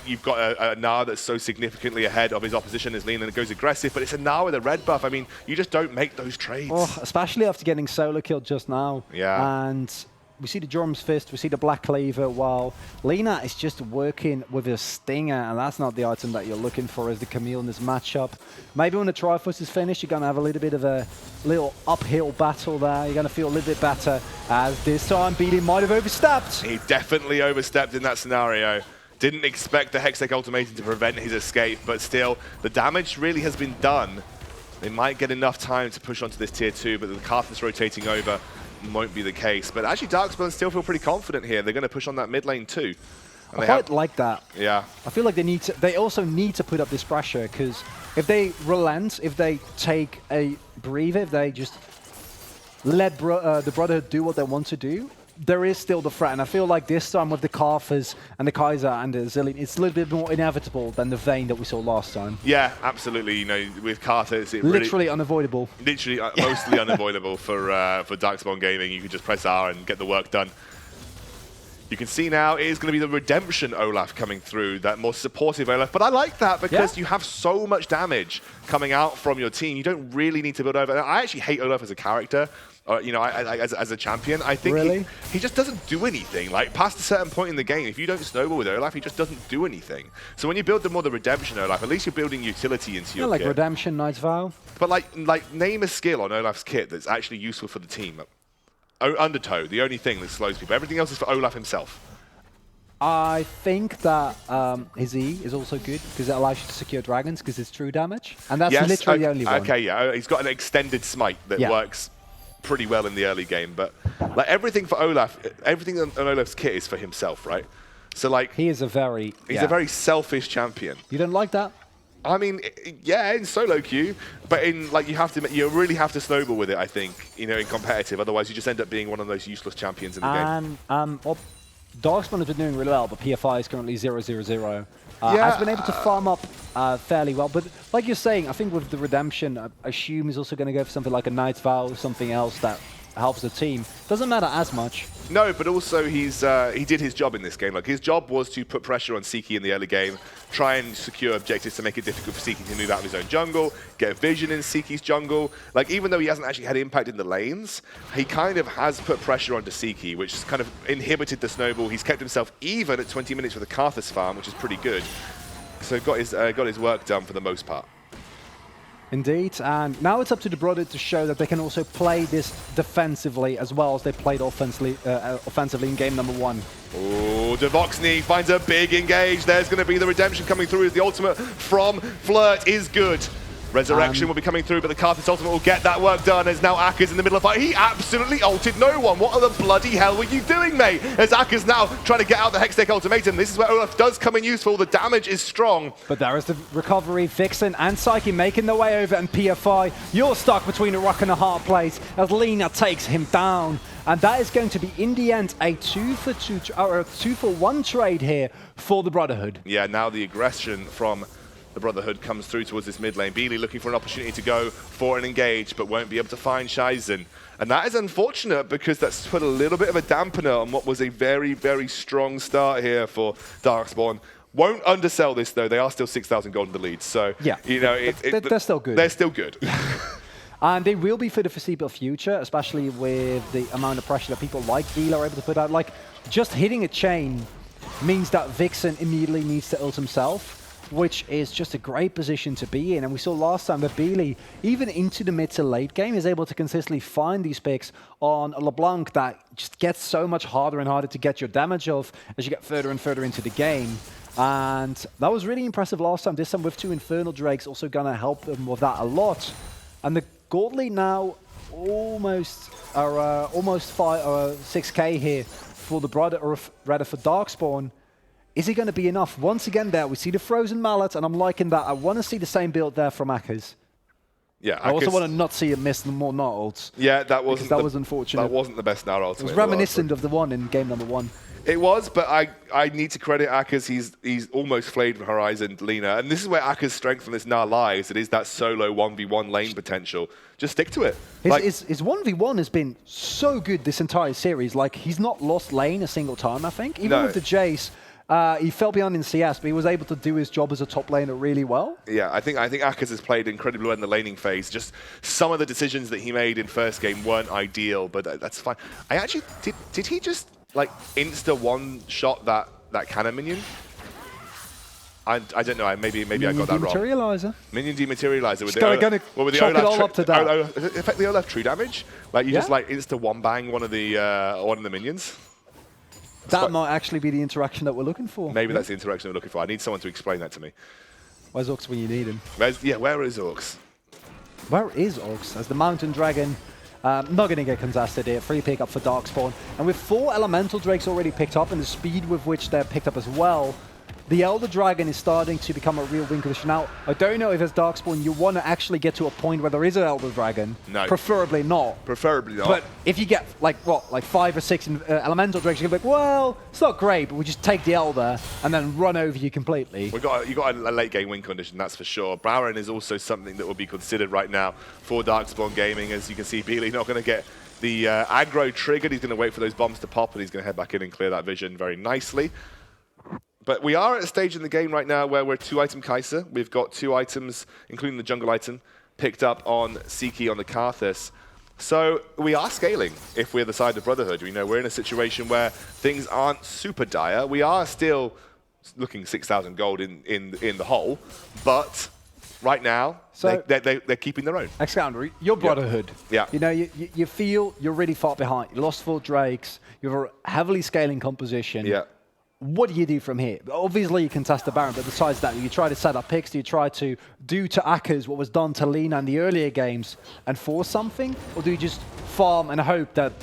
you've got a Gnar that's so significantly ahead of his opposition as Lina, and it goes aggressive, but it's a Gnar with a red buff. I mean, you just don't make those trades. Oh, especially after getting solo killed just now. Yeah. And we see the Jorm's Fist, we see the Black Cleaver, while Lina is just working with a Stinger, and that's not the item that you're looking for as the Camille in this matchup. Maybe when the Triforce is finished, you're going to have a little bit of a little uphill battle there. You're going to feel a little bit better, as this time EJBY might have overstepped. He definitely overstepped in that scenario. Didn't expect the Hextech Ultimatum to prevent his escape, but still, the damage really has been done. They might get enough time to push onto this tier 2, but the Karthus rotating over won't be the case. But actually, Darkspawn still feel pretty confident here. They're going to push on that mid lane too. And I quite like that. Yeah. I feel like they also need to put up this pressure, because if they relent, if they take a breather, if they just let the Brotherhood do what they want to do, there is still the threat. And I feel like this time with the Karthus and the Kaiser and the Zillion, it's a little bit more inevitable than the Vayne that we saw last time. Yeah, absolutely. You know, with Karthus, it literally unavoidable. Literally mostly unavoidable for Darkspawn Gaming. You can just press R and get the work done. You can see now it is going to be the Redemption Olaf coming through, that more supportive Olaf. But I like that because you have so much damage coming out from your team. You don't really need to build over. I actually hate Olaf as a character. You know, as a champion, I think he just doesn't do anything. Like, past a certain point in the game, if you don't snowball with Olaf, he just doesn't do anything. So when you build the more the Redemption Olaf, at least you're building utility into your like kit. Redemption, Knight's Vow. But like name a skill on Olaf's kit that's actually useful for the team. Undertow, the only thing that slows people. Everything else is for Olaf himself. I think that his E is also good, because it allows you to secure dragons, because it's true damage. And that's literally the only one. Okay, yeah. He's got an extended smite that works pretty well in the early game, but like everything for Olaf, everything on Olaf's kit is for himself, right? So like he's a very selfish champion. You don't like that? I mean, yeah, in solo queue, but in like you really have to snowball with it. I think, you know, in competitive. Otherwise, you just end up being one of those useless champions in the game. Well, Darkspawn has been doing really well, but PFI is currently 0-0-0. Has been able to farm up fairly well, but like you're saying, I think with the Redemption, I assume he's also going to go for something like a Knight's Vow, something else that helps the team. Doesn't matter as much. No, but also he did his job in this game. Like, his job was to put pressure on Seiki in the early game, try and secure objectives to make it difficult for Seiki to move out of his own jungle, get a vision in Seeki's jungle. Like, even though he hasn't actually had impact in the lanes, he kind of has put pressure onto Seiki, which has kind of inhibited the snowball. He's kept himself even at 20 minutes with a Karthus farm, which is pretty good. So got his work done for the most part. Indeed, and now it's up to the Brotherhood to show that they can also play this defensively as well as they played offensively in game number 1. Oh, Devoxny finds a big engage. There's going to be the Redemption coming through as the ultimate from Flirt is good. Resurrection will be coming through, but the Karthus ultimate will get that work done as now Akka's in the middle of fight. He absolutely ulted no one. What the bloody hell were you doing, mate? As Akka's now trying to get out the Hextech Ultimatum. This is where Olaf does come in useful. The damage is strong. But there is the recovery. Vixen and Psyche making their way over, and PFI, you're stuck between a rock and a hard place as Lina takes him down. And that is going to be, in the end, a 2-for-2 or a 2-for-1 trade here for the Brotherhood. Yeah, now the aggression from the Brotherhood comes through towards this mid lane. EJBY looking for an opportunity to go for an engage, but won't be able to find Shizen. And that is unfortunate, because that's put a little bit of a dampener on what was a very, very strong start here for Darkspawn. Won't undersell this, though. They are still 6,000 gold in the lead. So, you know, they're still good. They're still good. And they will be for the foreseeable future, especially with the amount of pressure that people like EJBY are able to put out. Like, just hitting a chain means that Vixen immediately needs to ult himself, which is just a great position to be in. And we saw last time that EJBY, even into the mid to late game, is able to consistently find these picks on a LeBlanc that just gets so much harder and harder to get your damage off as you get further and further into the game. And that was really impressive last time. This time with 2 Infernal Drakes also going to help them with that a lot. And the gold lead now almost 6k here for the Brother, or rather for Darkspawn. Is it going to be enough? Once again there, we see the Frozen Mallet, and I'm liking that. I want to see the same build there from Akka's. Yeah, I also want to not see him miss the more Gnar ults. Yeah, that was unfortunate. That wasn't the best Gnar ultimate. It was reminiscent of the one in game number 1. It was, but I need to credit Akers. He's almost flayed Horizon Lina, and this is where Akers' strength on this now lies. It is that solo 1v1 lane potential. Just stick to it. His 1v1 has been so good this entire series. Like, he's not lost lane a single time, I think. Even with the Jace, he fell behind in CS, but he was able to do his job as a top laner really well. Yeah, I think Akers has played incredibly well in the laning phase. Just some of the decisions that he made in first game weren't ideal, but that's fine. I actually, did he just like insta one-shot that cannon minion? I don't know. Maybe I got that wrong. Dematerializer. Minion dematerializer with with the Olaf. Effect the Olaf true damage. Like you just like insta one bang one of the minions. That might actually be the interaction that we're looking for. Maybe that's the interaction we're looking for. I need someone to explain that to me. Where's Ox when you need him? Where is Ox? Where is Ox? As the Mountain Dragon. Not going to get contested here. Free pick up for Darkspawn. And with 4 Elemental Drakes already picked up and the speed with which they're picked up as well, the Elder Dragon is starting to become a real win condition. Now, I don't know if as Darkspawn you want to actually get to a point where there is an Elder Dragon. No. Preferably not. Preferably not. But if you get, like 5 or 6 Elemental Drakes, you're going to be like, well, it's not great, but we just take the Elder and then run over you completely. You got a late game win condition, that's for sure. Baron is also something that will be considered right now for Darkspawn Gaming. As you can see, Beely not going to get the aggro triggered. He's going to wait for those bombs to pop, and he's going to head back in and clear that vision very nicely. But we are at a stage in the game right now where we're 2-item Kai'Sa. We've got 2 items, including the jungle item, picked up on Siki on the Karthus. So we are scaling if we're the side of Brotherhood. We know we're in a situation where things aren't super dire. We are still looking 6,000 gold in the hole, but right now, so they're keeping their own. Excalibur, your Brotherhood. Yeah. You know, you feel you're really far behind. You lost 4 Drakes. You have a heavily scaling composition. Yeah. What do you do from here? Obviously, you can test the Baron, but besides that, you try to set up picks, do you try to do to Akers what was done to Lina in the earlier games and force something? Or do you just farm and hope that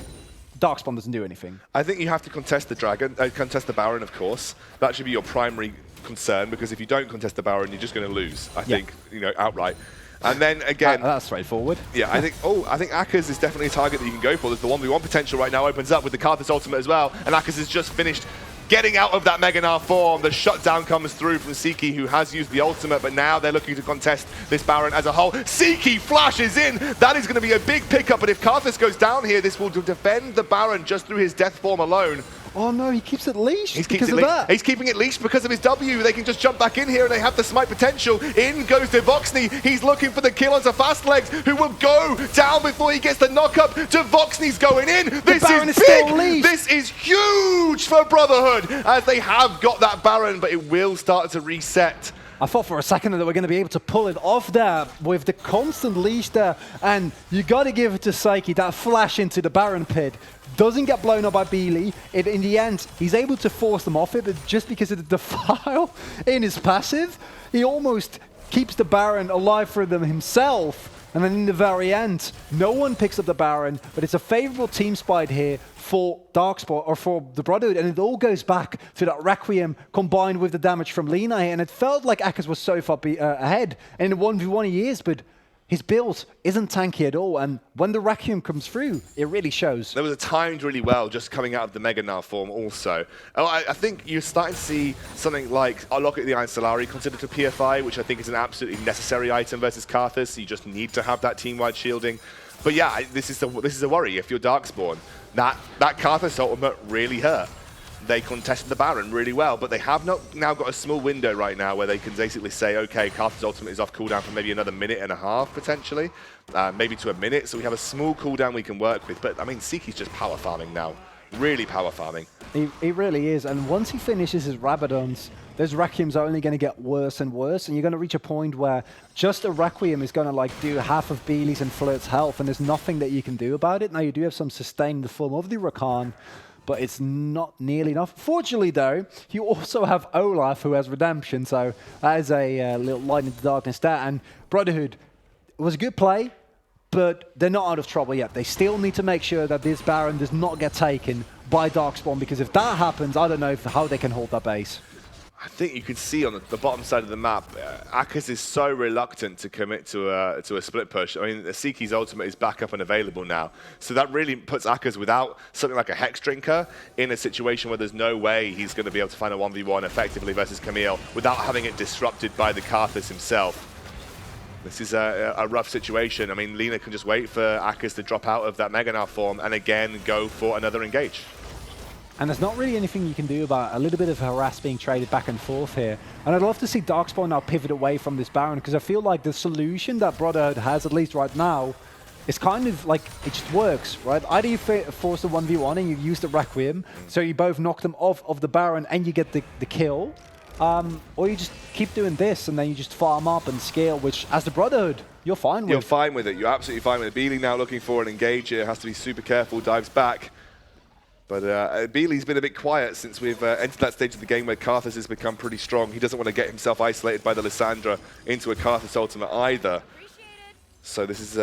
Darkspawn doesn't do anything? I think you have to contest the Baron, of course. That should be your primary concern, because if you don't contest the Baron, you're just going to lose, I think, outright. And then again, that's straightforward. Yeah, I think Akers is definitely a target that you can go for. There's the 1v1 potential right now opens up with the Karthus ultimate as well, and Akers has just finished getting out of that Mega Gnar form. The shutdown comes through from Siki, who has used the ultimate, but now they're looking to contest this Baron as a whole. Siki flashes in. That is going to be a big pickup, but if Karthus goes down here, this will defend the Baron just through his death form alone. Oh no, he keeps it leashed He's keeping it leashed because of his W. They can just jump back in here and they have the smite potential. In goes Devoxny. He's looking for the kill onto Fast Legs, who will go down before he gets the knock-up. Devoxny's going in. This is big. This is huge for Brotherhood, as they have got that Baron, but it will start to reset. I thought for a second that we're going to be able to pull it off there with the constant leash there. And you got to give it to Psyche, that flash into the Baron pit. Doesn't get blown up by Beely. In the end, he's able to force them off it, but just because of the defile in his passive, he almost keeps the Baron alive for them himself. And then in the very end, no one picks up the Baron, but it's a favorable team spite here for Darkspawn, or for the Brotherhood, and it all goes back to that Requiem combined with the damage from Lina here, and it felt like Akers was so far ahead, and in 1v1 he is, but his build isn't tanky at all, and when the Requiem comes through, it really shows. There was a timed really well just coming out of the Mega Gnar form also. I think you're starting to see something like Lock at the Iron Solari considered to PFI, which I think is an absolutely necessary item versus Karthus. You just need to have that team-wide shielding. But yeah, this is a worry if you're Darkspawn. That Karthus ultimate really hurt. They contested the Baron really well, but they have now got a small window right now where they can basically say, okay, Karthus ultimate is off cooldown for maybe another minute and a half, potentially. Maybe to a minute, so we have a small cooldown we can work with. But, I mean, Siki's just power farming now. Really power farming. He really is, and once he finishes his Rabadons, those Requiems are only going to get worse and worse, and you're going to reach a point where just a Requiem is going to like do half of Beely's and Flirt's health, and there's nothing that you can do about it. Now, you do have some sustain in the form of the Rakan, but it's not nearly enough. Fortunately, though, you also have Olaf, who has Redemption, so that is a little light in the darkness there. And Brotherhood, it was a good play, but they're not out of trouble yet. They still need to make sure that this Baron does not get taken by Darkspawn, because if that happens, I don't know how they can hold that base. I think you can see on the bottom side of the map, Akaz is so reluctant to commit to a split push. I mean, Siki's ultimate is back up and available now. So that really puts Akaz without something like a Hex Drinker in a situation where there's no way he's going to be able to find a 1v1 effectively versus Camille without having it disrupted by the Karthus himself. This is a rough situation. I mean, Lina can just wait for Akaz to drop out of that Mega Gnar form and again go for another engage. And there's not really anything you can do about a little bit of harass being traded back and forth here. And I'd love to see Darkspawn now pivot away from this Baron, because I feel like the solution that Brotherhood has, at least right now, is kind of like, it just works, right? Either you force the 1v1 and you use the Requiem, so you both knock them off of the Baron and you get the kill, or you just keep doing this and then you just farm up and scale, which, as the Brotherhood, you're fine with. You're fine with it. You're absolutely fine with it. Beely now looking for an engage here. Has to be super careful, dives back. But Beely's been a bit quiet since we've entered that stage of the game where Karthus has become pretty strong. He doesn't want to get himself isolated by the Lissandra into a Karthus ultimate either. So this is,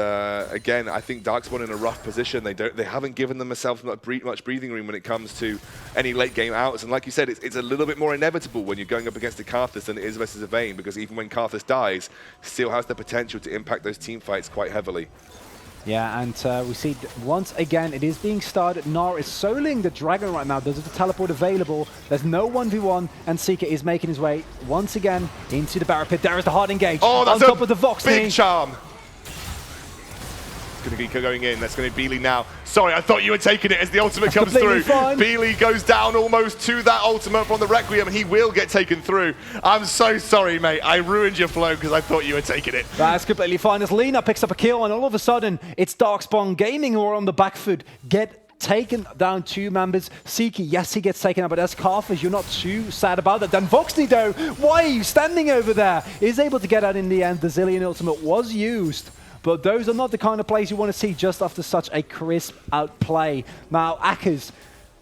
again, I think Darkspawn in a rough position. They haven't given themselves much breathing room when it comes to any late game outs. And like you said, it's a little bit more inevitable when you're going up against a Karthus than it is versus a Vayne, because even when Karthus dies, still has the potential to impact those team fights quite heavily. Yeah, and we see once again, it is being started. Gnar is soloing the Dragon right now. There's the teleport available. There's no 1v1, and Seeker is making his way once again into the Barrow Pit. There is the hard engage. Oh, that's on top of the Vox big knee. charm. Going to be going in. That's going to be Beely now. Sorry, I thought you were taking it as the ultimate comes through. Fine. Beely goes down almost to that ultimate from the Requiem. He will get taken through. I'm so sorry, mate. I ruined your flow because I thought you were taking it. That's completely fine. As Lina picks up a kill, and all of a sudden, it's Darkspawn Gaming who are on the back foot. Get taken down 2 members. Siki, yes, he gets taken out, but as Karthus, you're not too sad about that. Then Voxney, though, why are you standing over there? Is able to get out in the end. The Zilean ultimate was used. But those are not the kind of plays you want to see just after such a crisp outplay. Now, Akaz,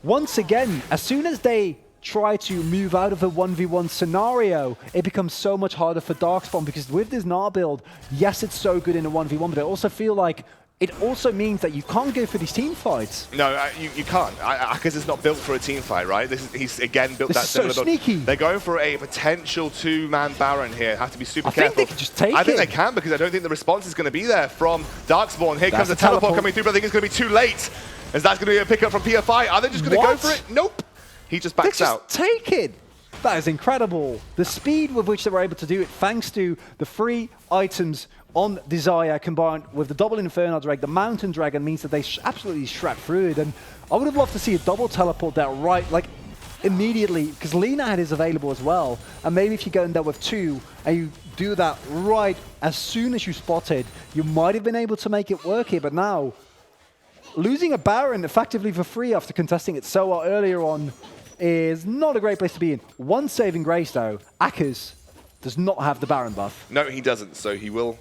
once again, as soon as they try to move out of a 1v1 scenario, it becomes so much harder for Darkspawn, because with this Gnar build, yes, it's so good in a 1v1, but I also feel like it also means that you can't go for these team fights. No, you can't. Akaz is not built for a team fight, right? He's again built that similar so sneaky. They're going for a potential 2-man Baron here. Have to be super careful. I think they can just take it. I think they can, because I don't think the response is going to be there from Darkspawn. Here comes the teleport coming through, but I think it's going to be too late. As that's going to be a pickup from PFI. Are they just going to go for it? Nope. He just backs out. Take it. That is incredible. The speed with which they were able to do it, thanks to the free items on Desire combined with the double Inferno Drag, the Mountain Dragon, means that they absolutely shred through it. And I would have loved to see a double teleport there right, like, immediately, because Lina had his available as well. And maybe if you go in there with 2 and you do that right as soon as you spot it, you might have been able to make it work here. But now, losing a Baron effectively for free after contesting it so well earlier on is not a great place to be in. One saving grace, though, Akaz does not have the Baron buff. No, he doesn't, so he will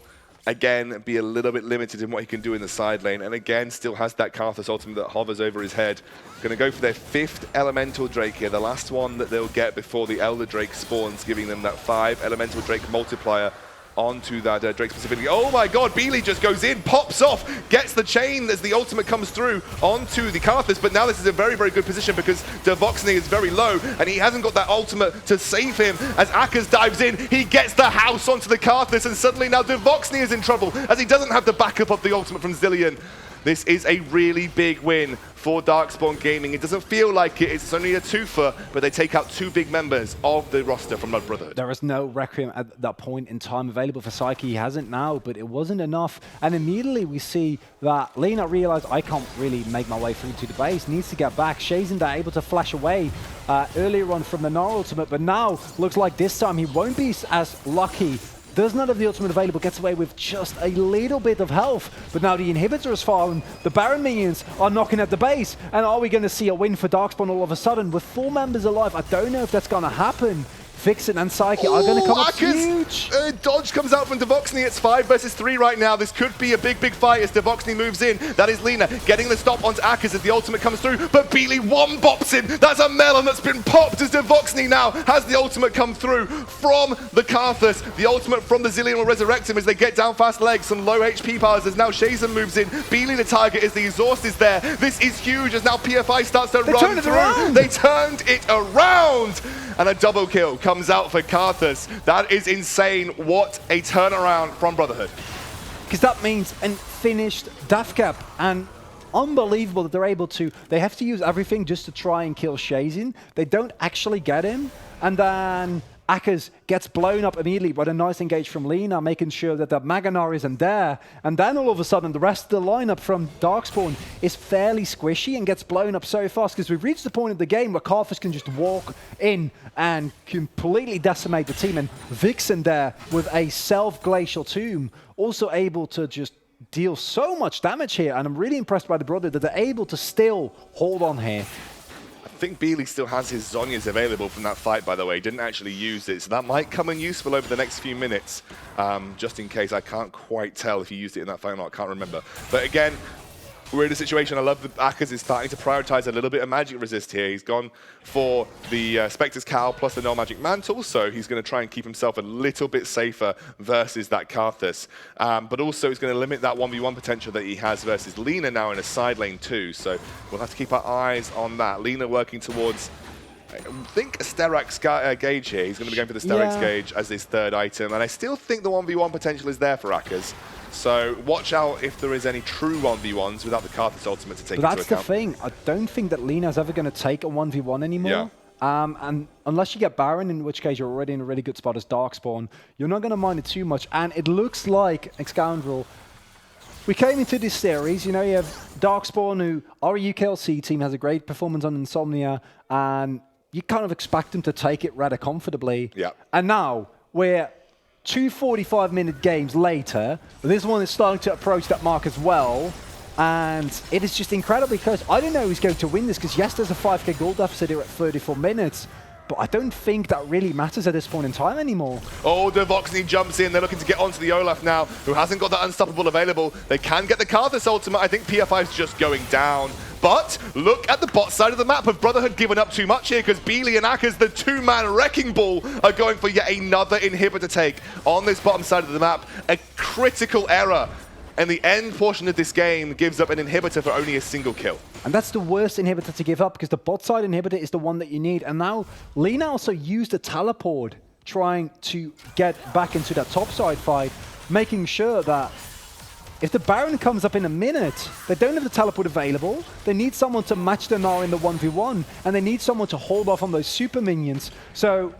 again be a little bit limited in what he can do in the side lane, and again still has that Karthus ultimate that hovers over his head. Going to go for their 5th Elemental Drake here, the last one that they'll get before the Elder Drake spawns, giving them that 5 Elemental Drake multiplier onto that Drake specifically. Oh my god, Beely just goes in, pops off, gets the chain as the ultimate comes through onto the Karthus, but now this is a very, very good position because Devoxney is very low and he hasn't got that ultimate to save him. As Akaz dives in, he gets the house onto the Karthus, and suddenly now Devoxney is in trouble as he doesn't have the backup of the ultimate from Zilean. This is a really big win for Darkspawn Gaming. It doesn't feel like it. It's only a twofer, but they take out 2 big members of the roster from Blood Brotherhood. There is no Requiem at that point in time available for Psyche. He hasn't now, but it wasn't enough. And immediately we see that Lina realized, I can't really make my way through to the base, needs to get back. Shazen there able to flash away earlier on from the Gnar ultimate, but now looks like this time he won't be as lucky. Does not have the ultimate available, gets away with just a little bit of health. But now the inhibitor has fallen, the Baron minions are knocking at the base. And are we going to see a win for Darkspawn all of a sudden? With 4 members alive, I don't know if that's going to happen. Vixen and Psyche are going to come up huge. Dodge comes out from Devoxney. It's 5 versus 3 right now. This could be a big, big fight as Devoxney moves in. That is Lina getting the stop onto Akaz as the ultimate comes through. But Beely one-bops him. That's a melon that's been popped as Devoxney now has the ultimate come through from the Karthus. The ultimate from the Zilean will resurrect him as they get down fast legs. Some low HP powers as now Shazen moves in. Beely the target as the exhaust is there. This is huge as now PFI starts to run through. They turned it around. and a double kill comes out for Karthus. That is insane. What a turnaround from Brotherhood. Because that means a finished death cap, and unbelievable that they're able to. They have to use everything just to try and kill Shazin. They don't actually get him, and then Akers gets blown up immediately by a nice engage from Lina, making sure that the Maganar isn't there. And then all of a sudden, the rest of the lineup from Darkspawn is fairly squishy and gets blown up so fast because we've reached the point of the game where Karthus can just walk in and completely decimate the team. And Vixen there with a self-glacial tomb, also able to just deal so much damage here. And I'm really impressed by the Brotherhood that they're able to still hold on here. I think Beely still has his Zhonya's available from that fight, by the way. Didn't actually use it, so that might come in useful over the next few minutes, just in case. I can't quite tell if he used it in that fight or not. I can't remember. But again, we're in a situation. I love that Akers is starting to prioritize a little bit of magic resist here. He's gone for the Spectre's Cowl plus the no magic mantle, so he's going to try and keep himself a little bit safer versus that Karthus. But also he's going to limit that 1v1 potential that he has versus Lina now in a side lane too. So we'll have to keep our eyes on that. Lina working towards, I think, a Sterak's gauge here. He's going to be going for the Sterak's gauge as his third item. And I still think the 1v1 potential is there for Akers. So watch out if there is any true 1v1s without the Karthus ultimate to take into account. That's the thing. I don't think that Lina's ever going to take a 1v1 anymore. Yeah. And unless you get Baron, in which case you're already in a really good spot as Darkspawn, you're not going to mind it too much. And it looks like Scoundrel. We came into this series, you know, you have Darkspawn, who our UKLC team has a great performance on Insomnia, and you kind of expect them to take it rather comfortably. Yeah. And now we're 2 45-minute games later, this one is starting to approach that mark as well, and it is just incredibly close. I don't know who's going to win this, because yes, there's a 5k gold deficit here at 34 minutes, but I don't think that really matters at this point in time anymore. Oh, the Voxney jumps in. They're looking to get onto the Olaf now, who hasn't got that Unstoppable available. They can get the Karthus ultimate. I think PFI's just going down. But look at the bot side of the map. Have Brotherhood given up too much here? Because Beely and Akers, the two-man wrecking ball, are going for yet another inhibitor take on this bottom side of the map. A critical error. And the end portion of this game gives up an inhibitor for only a single kill. And that's the worst inhibitor to give up, because the bot side inhibitor is the one that you need. And now Lina also used a teleport trying to get back into that top side fight, making sure that if the Baron comes up in a minute, they don't have the teleport available. They need someone to match them now in the 1v1, and they need someone to hold off on those super minions. So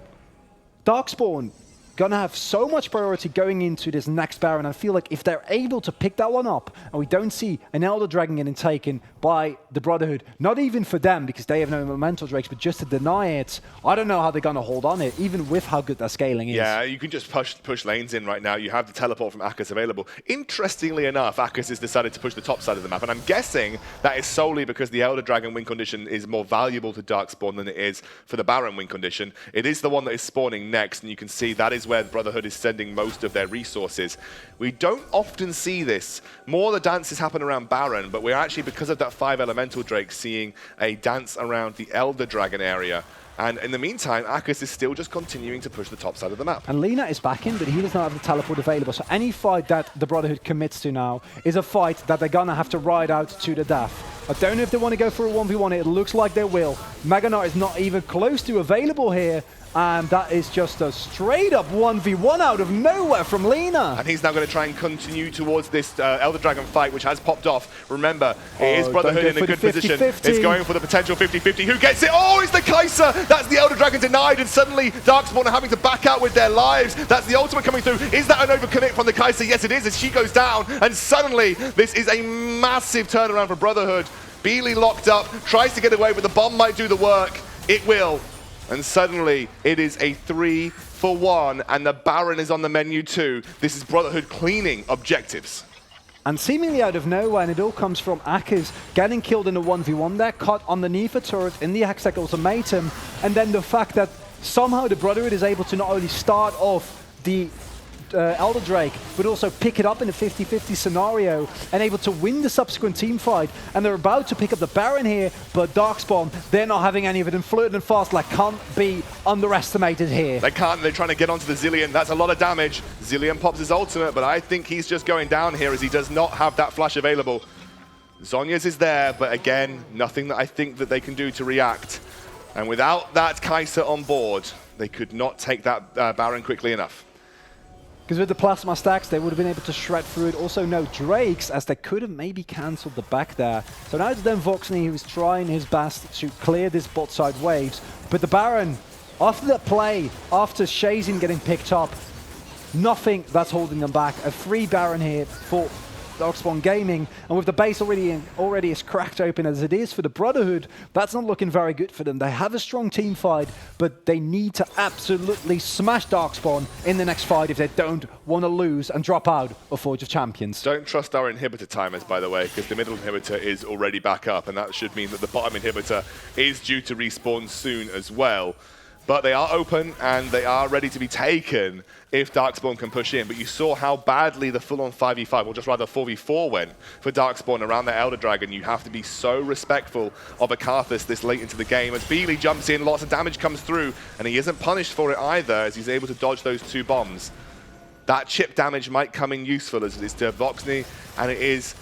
Darkspawn gonna have so much priority going into this next Baron. I feel like if they're able to pick that one up, and we don't see an Elder Dragon getting taken by the Brotherhood, not even for them because they have no elemental drakes, but just to deny it, I don't know how they're gonna hold on it, even with how good their scaling is. Yeah, you can just push lanes in right now. You have the teleport from Akers available. Interestingly enough, Akers has decided to push the top side of the map, and I'm guessing that is solely because the Elder Dragon win condition is more valuable to Darkspawn than it is for the Baron win condition. It is the one that is spawning next, and you can see that is where Brotherhood is sending most of their resources. We don't often see this. More the dances happen around Baron, but we're actually, because of that 5 elemental drake, seeing a dance around the Elder Dragon area. And in the meantime, Akers is still just continuing to push the top side of the map. And Lina is back in, but he does not have the teleport available. So any fight that the Brotherhood commits to now is a fight that they're gonna have to ride out to the death. I don't know if they want to go for a 1v1. It looks like they will. Maganar is not even close to available here. And that is just a straight-up 1v1 out of nowhere from Lina. And he's now going to try and continue towards this Elder Dragon fight, which has popped off. Remember, it is Brotherhood in a good position. It's going for the potential 50-50. Who gets it? Oh, it's the Kai'Sa! That's the Elder Dragon denied, and suddenly Darkspawn are having to back out with their lives. That's the ultimate coming through. Is that an overcommit from the Kai'Sa? Yes, it is, as she goes down. And suddenly, this is a massive turnaround for Brotherhood. Beely locked up, tries to get away, but the bomb might do the work. It will. And suddenly, it is a 3-for-1, and the Baron is on the menu too. This is Brotherhood cleaning objectives. And seemingly out of nowhere, and it all comes from Akers getting killed in a 1v1 there, caught underneath a turret in the Hextech ultimatum, and then the fact that somehow the Brotherhood is able to not only start off the Elder Drake, but also pick it up in a 50-50 scenario and able to win the subsequent team fight. And they're about to pick up the Baron here, but Darkspawn, they're not having any of it, and Flirting and Fast like can't be underestimated here. They can't, they're trying to get onto the Zilean. That's a lot of damage. Zilean pops his ultimate, but I think he's just going down here as he does not have that flash available. Zhonya's is there, but again, nothing that I think that they can do to react. And without that Kai'Sa on board, they could not take that Baron quickly enough. Because with the plasma stacks, they would have been able to shred through it. Also, no Drakes, as they could have maybe cancelled the back there. So now it's then Voxney who's trying his best to clear this bot side waves. But the Baron, after that play, after Shazin getting picked up, nothing that's holding them back. A free Baron here for Darkspawn Gaming, and with the base already as cracked open as it is for the Brotherhood, that's not looking very good for them. They have a strong team fight, but they need to absolutely smash Darkspawn in the next fight if they don't want to lose and drop out of Forge of Champions. Don't trust our inhibitor timers, by the way, because the middle inhibitor is already back up, and that should mean that the bottom inhibitor is due to respawn soon as well. But they are open, and they are ready to be taken if Darkspawn can push in. But you saw how badly the full-on 5v5, or just rather 4v4 went for Darkspawn around the Elder Dragon. You have to be so respectful of a Karthus this late into the game. As Beely jumps in, lots of damage comes through, and he isn't punished for it either, as he's able to dodge those 2 bombs. That chip damage might come in useful, as it is to Voxney, and it is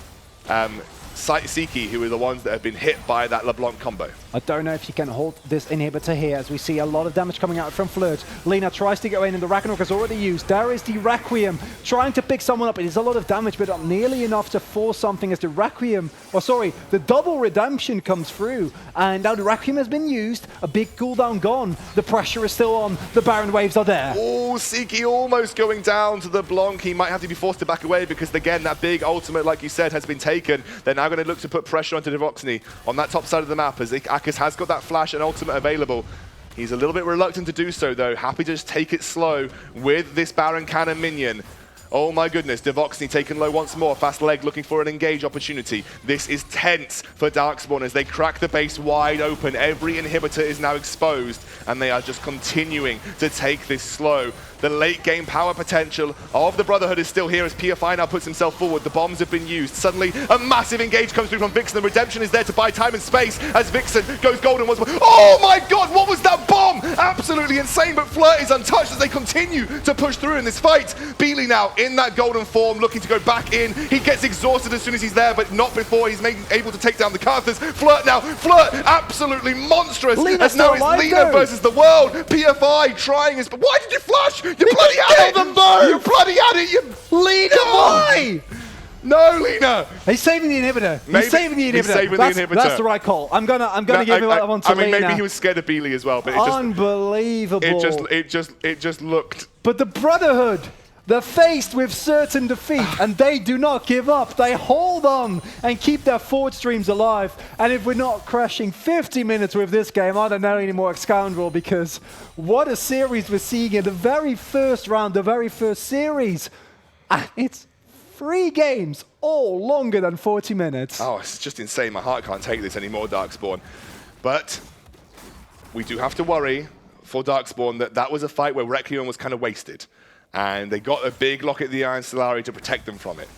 Siki who are the ones that have been hit by that LeBlanc combo. I don't know if you can hold this inhibitor here, as we see a lot of damage coming out from Flirt. Lina tries to go in, and the Ragnarok is already used. There is the Requiem trying to pick someone up. It is a lot of damage, but not nearly enough to force something, as the Requiem, the double redemption comes through. And now the Requiem has been used, a big cooldown gone. The pressure is still on, the Baron waves are there. Oh, Siki almost going down to the Blanc. He might have to be forced to back away because, again, that big ultimate, like you said, has been taken. They're now going to look to put pressure onto Voxney on that top side of the map, as Akis has got that flash and ultimate available. He's a little bit reluctant to do so, though. Happy to just take it slow with this Baron Cannon minion. Oh my goodness, Devoxney taken low once more. Fast leg looking for an engage opportunity. This is tense for Darkspawn as they crack the base wide open. Every inhibitor is now exposed, and they are just continuing to take this slow. The late game power potential of the Brotherhood is still here as PFI now puts himself forward. The bombs have been used. Suddenly, a massive engage comes through from Vixen. The redemption is there to buy time and space as Vixen goes golden once more. Oh my god, what was that bomb? Absolutely insane, but Flirt is untouched as they continue to push through in this fight. Beely now in that golden form, looking to go back in. He gets exhausted as soon as he's there, but not before he's able to take down the Karthus. Flirt absolutely monstrous. Lina's as now it's alive, Lina though. versus the world. PFI trying his... Why did you flash? You bloody had it! them both! You bloody had it! You... Lina, why? No, Lina! He's saving the inhibitor. Maybe He's saving the inhibitor. he's saving the inhibitor. That's the right call. I'm gonna give him that one to Lina. Maybe he was scared of Beely as well, but it just... Unbelievable. It just looked... But the Brotherhood, they're faced with certain defeat, and they do not give up. They hold on and keep their forward streams alive. And if we're not crashing 50 minutes with this game, I don't know anymore, Scoundrel, because what a series we're seeing in the very first round, the very first series. And it's 3 games, all longer than 40 minutes. Oh, it's just insane. My heart can't take this anymore, Darkspawn. But we do have to worry for Darkspawn that that was a fight where Requiem was kind of wasted. And they got a big Locket the Iron Solari to protect them from it.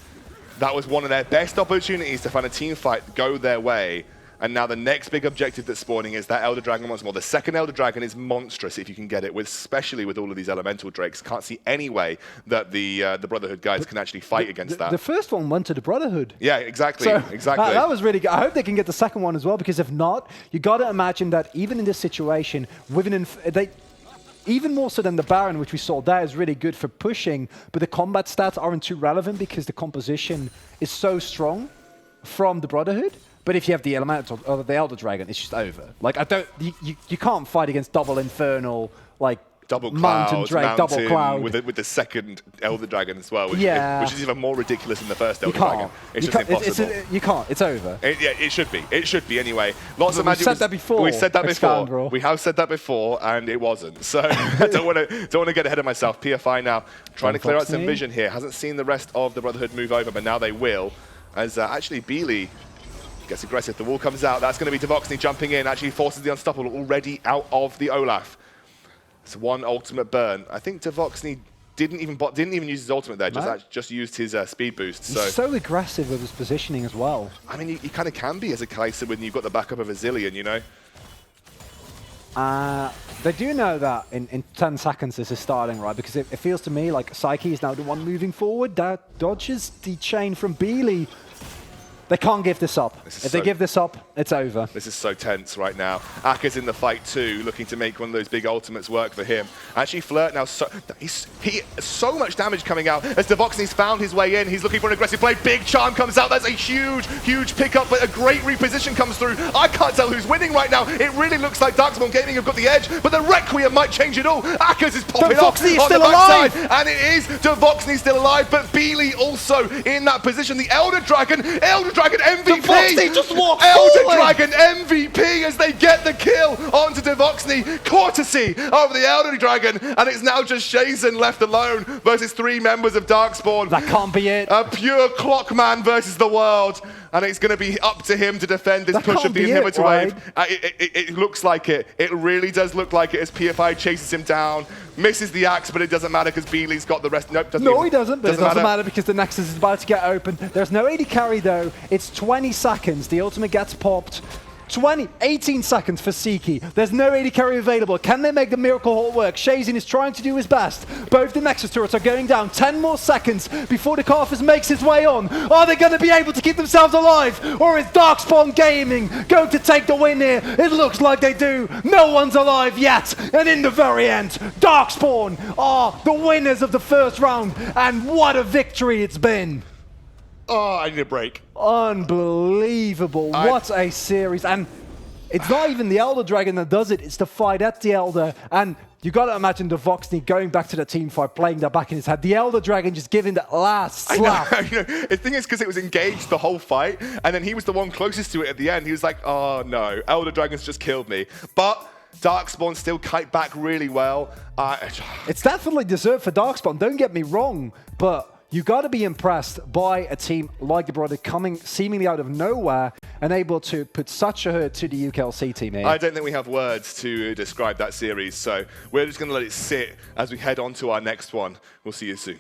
That was one of their best opportunities to find a team fight go their way. And now the next big objective that's spawning is that Elder Dragon once more. The second Elder Dragon is monstrous if you can get it, especially with all of these elemental drakes. Can't see any way that the Brotherhood guys can actually fight against that. The first one went to the Brotherhood. Yeah, exactly. So, exactly. That was really good. I hope they can get the second one as well, because if not, you got to imagine that even in this situation, even more so than the Baron, which we saw there, is really good for pushing, but the combat stats aren't too relevant because the composition is so strong from the Brotherhood. But if you have the Elemental or the Elder Dragon, it's just over. Like, you can't fight against double Infernal, like double Mountain Cloud, Drake, double Cloud. with the second Elder Dragon as well, which, yeah. which is even more ridiculous than the first Elder Dragon. It's just impossible. You can't. It's over. Yeah, it should be. It should be anyway. Lots of magic. We said that before. We said that before. Scoundrel. We have said that before, and it wasn't. So I don't want to get ahead of myself. PFI now trying to clear out some vision here. Hasn't seen the rest of the Brotherhood move over, but now they will. As actually Beely gets aggressive. The wall comes out. That's going to be Devoxney jumping in. Actually forces the Unstoppable already out of the Olaf. It's one ultimate burn. I think Devoxney didn't even use his ultimate there. Just used his speed boost. He's so aggressive with his positioning as well. I mean, you kind of can be as a Kai'Sa when you've got the backup of a Zillion, you know. They do know that in 10 seconds this is starting, right? Because it feels to me like Psyche is now the one moving forward. That dodges the chain from Beely. They can't give this up. If they so- give this up, it's over. This is so tense right now. Aka's in the fight too, looking to make one of those big ultimates work for him. Actually, Flirt now, so much damage coming out as Devoxny's found his way in. He's looking for an aggressive play. Big charm comes out. That's a huge pickup, but a great reposition comes through. I can't tell who's winning right now. It really looks like Darkspawn Gaming have got the edge, but the Requiem might change it all. Aka's is popping off on the backside, and it is Devoxny still alive, but Beely also in that position. The Elder Dragon MVP! Devoxny just walked Elder forward. Dragon MVP as they get the kill onto Devoxny, courtesy of the Elder Dragon, and it's now just Shazen left alone versus 3 members of Darkspawn. That can't be it. A pure Clockman versus the world, and it's going to be up to him to defend this push of the inhibitor wave. It looks like it. It really does look like it as PFI chases him down, misses the axe, but it doesn't matter because Beely's got the rest. Nope, No, he doesn't, but it doesn't matter because the Nexus is about to get open. There's no AD carry though. It's 20 seconds. The ultimate gets popped. 18 seconds for Siki. There's no AD carry available. Can they make the Miracle Halt work? Shazen is trying to do his best. Both the Nexus turrets are going down. 10 more seconds before the Carthus makes his way on. Are they going to be able to keep themselves alive? Or is Darkspawn Gaming going to take the win here? It looks like they do. No one's alive yet. And in the very end, Darkspawn are the winners of the first round. And what a victory it's been. Oh, I need a break. Unbelievable. What a series. And it's not even the Elder Dragon that does it. It's the fight at the Elder. And you got to imagine Devoxny going back to the team fight, playing that back in his head. The Elder Dragon just giving that last slap. I know. The thing is, because it was engaged the whole fight, and then he was the one closest to it at the end. He was like, oh no, Elder Dragon's just killed me. But Darkspawn still kite back really well. It's definitely deserved for Darkspawn, don't get me wrong, but you got to be impressed by a team like the Brotherhood coming seemingly out of nowhere and able to put such a hurt to the UKLC team here. I don't think we have words to describe that series, so we're just going to let it sit as we head on to our next one. We'll see you soon.